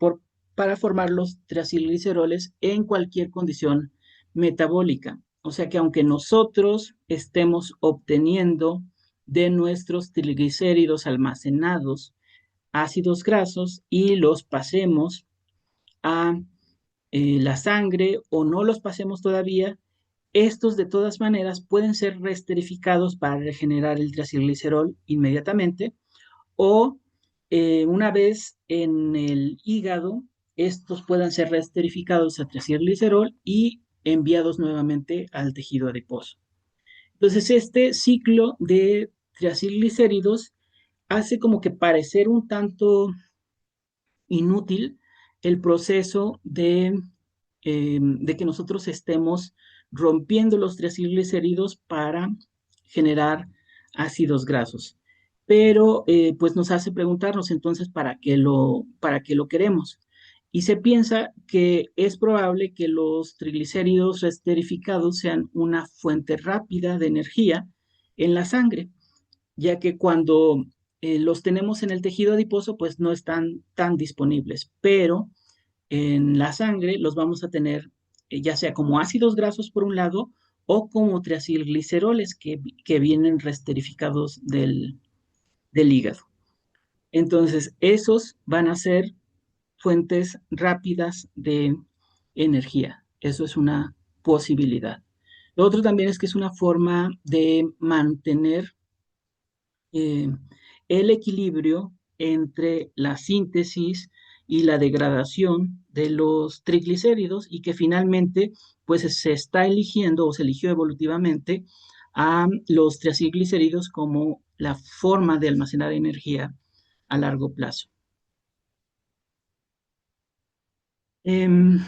para formar los triacilgliceroles en cualquier condición metabólica. O sea que aunque nosotros estemos obteniendo de nuestros triglicéridos almacenados ácidos grasos y los pasemos a la sangre o no los pasemos todavía, estos de todas maneras pueden ser reesterificados para regenerar el triacilglicerol inmediatamente o una vez en el hígado, estos puedan ser reesterificados a triacilglicerol y enviados nuevamente al tejido adiposo. Entonces, este ciclo de triacilglicéridos hace como que parecer un tanto inútil el proceso de que nosotros estemos rompiendo los triacilglicéridos para generar ácidos grasos. Pero pues nos hace preguntarnos entonces para qué lo queremos. Y se piensa que es probable que los triglicéridos esterificados sean una fuente rápida de energía en la sangre, ya que cuando los tenemos en el tejido adiposo, pues no están tan disponibles, pero en la sangre los vamos a tener ya sea como ácidos grasos por un lado o como triacilgliceroles que vienen resterificados del hígado. Entonces, esos van a ser fuentes rápidas de energía. Eso es una posibilidad. Lo otro también es que es una forma de mantener eh, el equilibrio entre la síntesis y la degradación de los triglicéridos y que finalmente pues se está eligiendo o se eligió evolutivamente a los triacilglicéridos como la forma de almacenar energía a largo plazo. Em,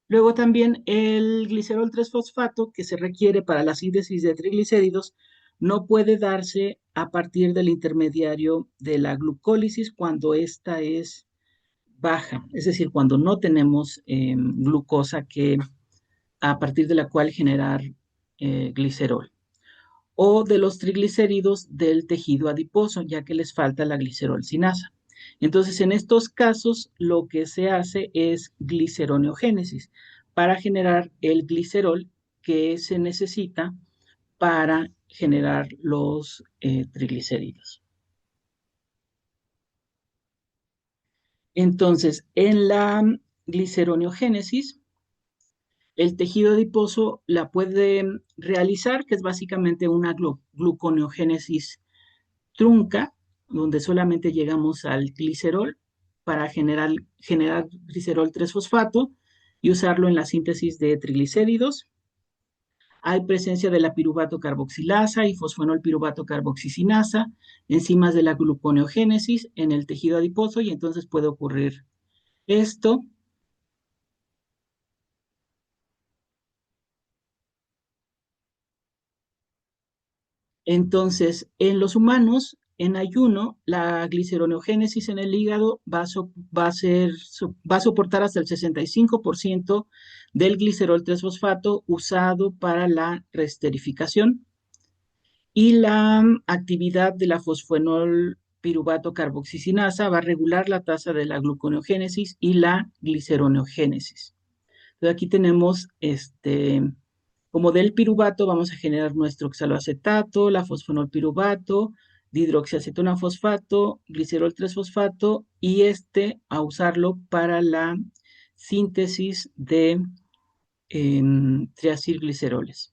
Luego también el glicerol 3-fosfato que se requiere para la síntesis de triglicéridos no puede darse a partir del intermediario de la glucólisis cuando ésta es baja, es decir, cuando no tenemos glucosa que a partir de la cual generar glicerol o de los triglicéridos del tejido adiposo, ya que les falta la glicerolcinasa. Entonces, en estos casos, lo que se hace es gliceroneogénesis para generar el glicerol que se necesita para generar los triglicéridos. Entonces, en la gliceroneogénesis, el tejido adiposo la puede realizar, que es básicamente una gluconeogénesis trunca, donde solamente llegamos al glicerol para generar glicerol 3-fosfato y usarlo en la síntesis de triglicéridos. Hay presencia de la piruvato carboxilasa y fosfonol piruvato carboxicinasa, enzimas de la gluconeogénesis en el tejido adiposo y entonces puede ocurrir esto. Entonces, en los humanos, en ayuno, la gliceroneogénesis en el hígado va a soportar hasta el 65% del glicerol 3-fosfato usado para la reesterificación y la actividad de la fosfonol piruvato carboxicinasa va a regular la tasa de la gluconeogénesis y la gliceroneogénesis. Entonces aquí tenemos como del piruvato vamos a generar nuestro oxaloacetato, la fosfonolpiruvato, dihidroxiacetona fosfato, glicerol 3-fosfato y a usarlo para la síntesis de triacilgliceroles.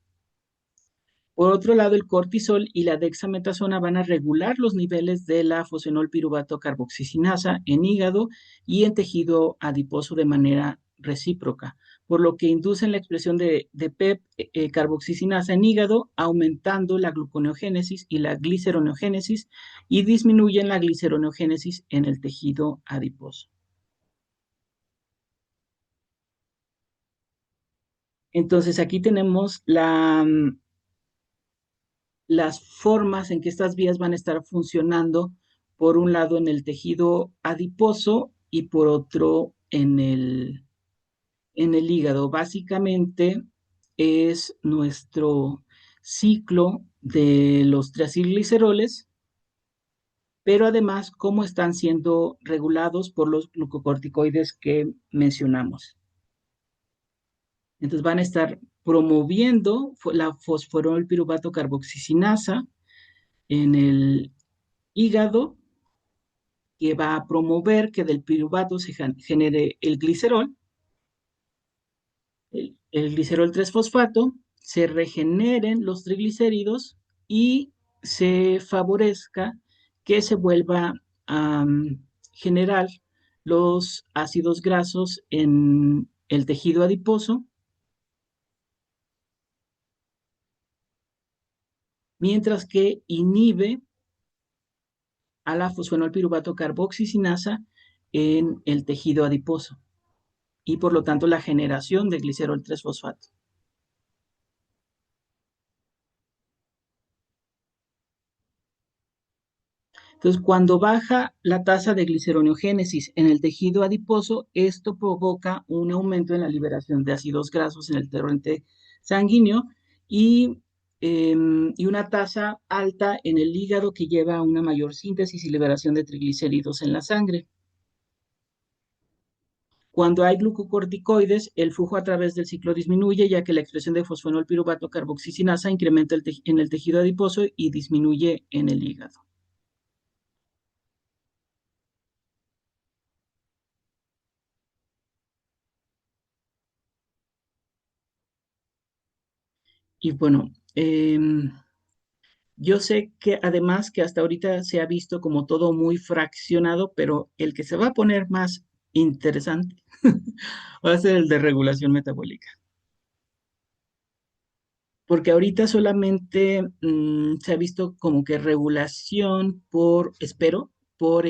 Por otro lado, el cortisol y la dexametasona van a regular los niveles de la fosfenolpiruvato carboxicinasa en hígado y en tejido adiposo de manera recíproca, por lo que inducen la expresión de PEP carboxicinasa en hígado, aumentando la gluconeogénesis y la gliceroneogénesis y disminuyen la gliceroneogénesis en el tejido adiposo. Entonces aquí tenemos las formas en que estas vías van a estar funcionando, por un lado en el tejido adiposo y por otro en el hígado. Básicamente es nuestro ciclo de los triacilgliceroles, pero además cómo están siendo regulados por los glucocorticoides que mencionamos. Entonces van a estar promoviendo la fosforilpiruvato carboxicinasa en el hígado, que va a promover que del piruvato se genere el glicerol, el glicerol 3-fosfato, se regeneren los triglicéridos y se favorezca que se vuelva a generar los ácidos grasos en el tejido adiposo, mientras que inhibe a la fosfonolpiruvato carboxicinasa en el tejido adiposo y por lo tanto la generación de glicerol 3-fosfato. Entonces, cuando baja la tasa de gliceroneogénesis en el tejido adiposo, esto provoca un aumento en la liberación de ácidos grasos en el torrente sanguíneo y, y una tasa alta en el hígado que lleva a una mayor síntesis y liberación de triglicéridos en la sangre. Cuando hay glucocorticoides, el flujo a través del ciclo disminuye, ya que la expresión de fosfonolpiruvato carboxicinasa incrementa en el tejido adiposo y disminuye en el hígado. Y bueno, yo sé que además que hasta ahorita se ha visto como todo muy fraccionado, pero el que se va a poner más interesante va a ser el de regulación metabólica. Porque ahorita solamente se ha visto como que regulación por, espero, por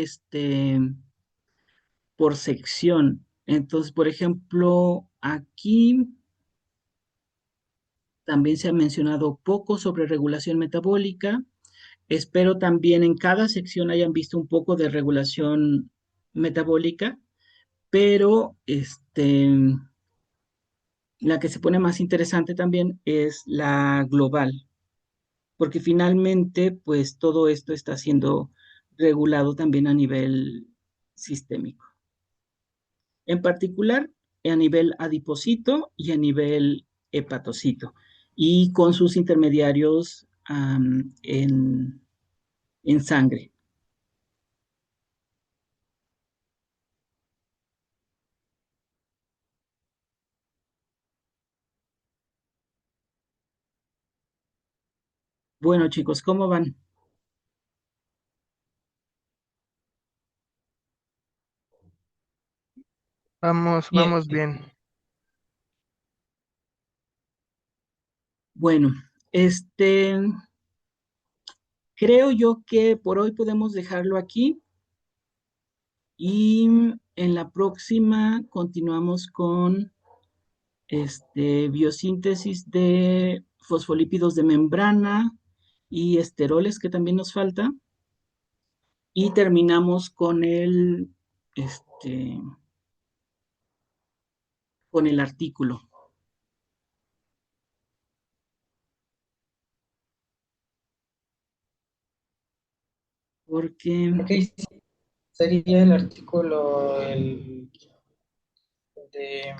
sección. Entonces, por ejemplo, aquí también se ha mencionado poco sobre regulación metabólica. Espero también en cada sección hayan visto un poco de regulación metabólica, pero la que se pone más interesante también es la global, porque finalmente, pues todo esto está siendo regulado también a nivel sistémico. En particular, a nivel adipocito y a nivel hepatocito, y con sus intermediarios en sangre. Bueno, chicos, ¿cómo van? Vamos, Bien, vamos bien. Bueno, este, creo yo que por hoy podemos dejarlo aquí y en la próxima continuamos con biosíntesis de fosfolípidos de membrana y esteroles que también nos falta y terminamos este, con el artículo, porque ok, sí, sería el artículo de,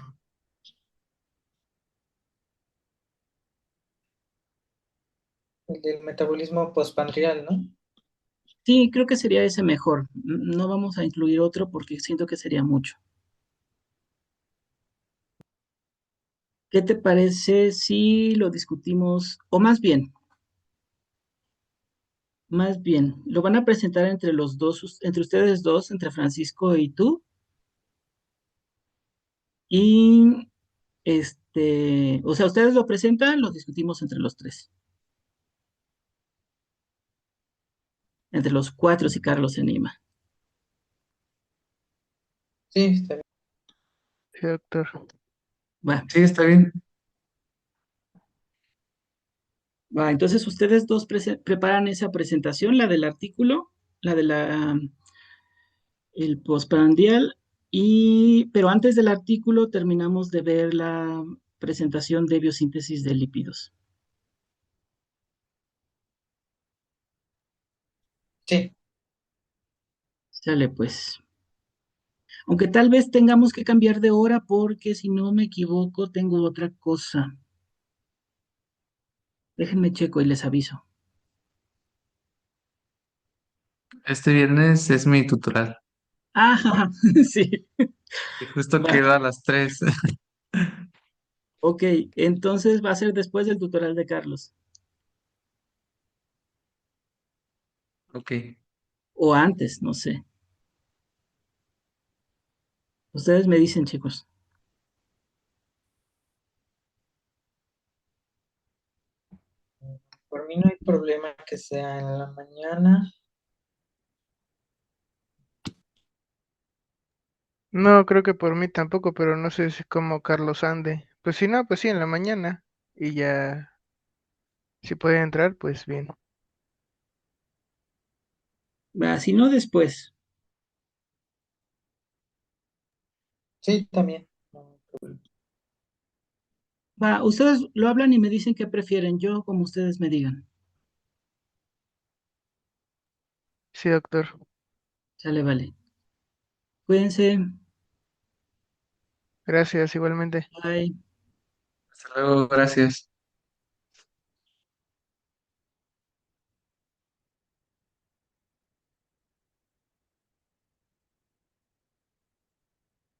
el del metabolismo postprandial, ¿no? sí, creo que sería ese mejor. No vamos a incluir otro porque siento que sería mucho. ¿Qué te parece si lo discutimos, o más bien, lo van a presentar entre los dos, entre ustedes dos, entre Francisco y tú, y o sea, ustedes lo presentan, lo discutimos entre los tres, entre los cuatro si Carlos se anima. Sí, está bien. Sí, doctor. Va, Sí, está bien. va, entonces ustedes dos preparan esa presentación, la del artículo, la de el postprandial, pero antes del artículo terminamos de ver la presentación de biosíntesis de lípidos. Sí, Sale pues. Aunque tal vez tengamos que cambiar de hora porque si no me equivoco tengo otra cosa. Déjenme checo y les aviso. Este viernes es mi tutoral. Ah, sí. Y justo Va. queda a las 3. Ok, entonces va a ser después del tutorial de Carlos. Ok. O antes, no sé. Ustedes me dicen, chicos. por mí no hay problema que sea en la mañana. No, creo que por mí tampoco, pero no sé si como Carlos ande. Pues si no, pues sí, en la mañana. Y ya, si puede entrar, pues bien. Va, si no, después. Sí, también. No, Va, ustedes lo hablan y me dicen qué prefieren. Yo, como ustedes me digan. Sí, doctor. Sale, vale. Cuídense. Gracias, igualmente. Bye. Hasta luego, gracias.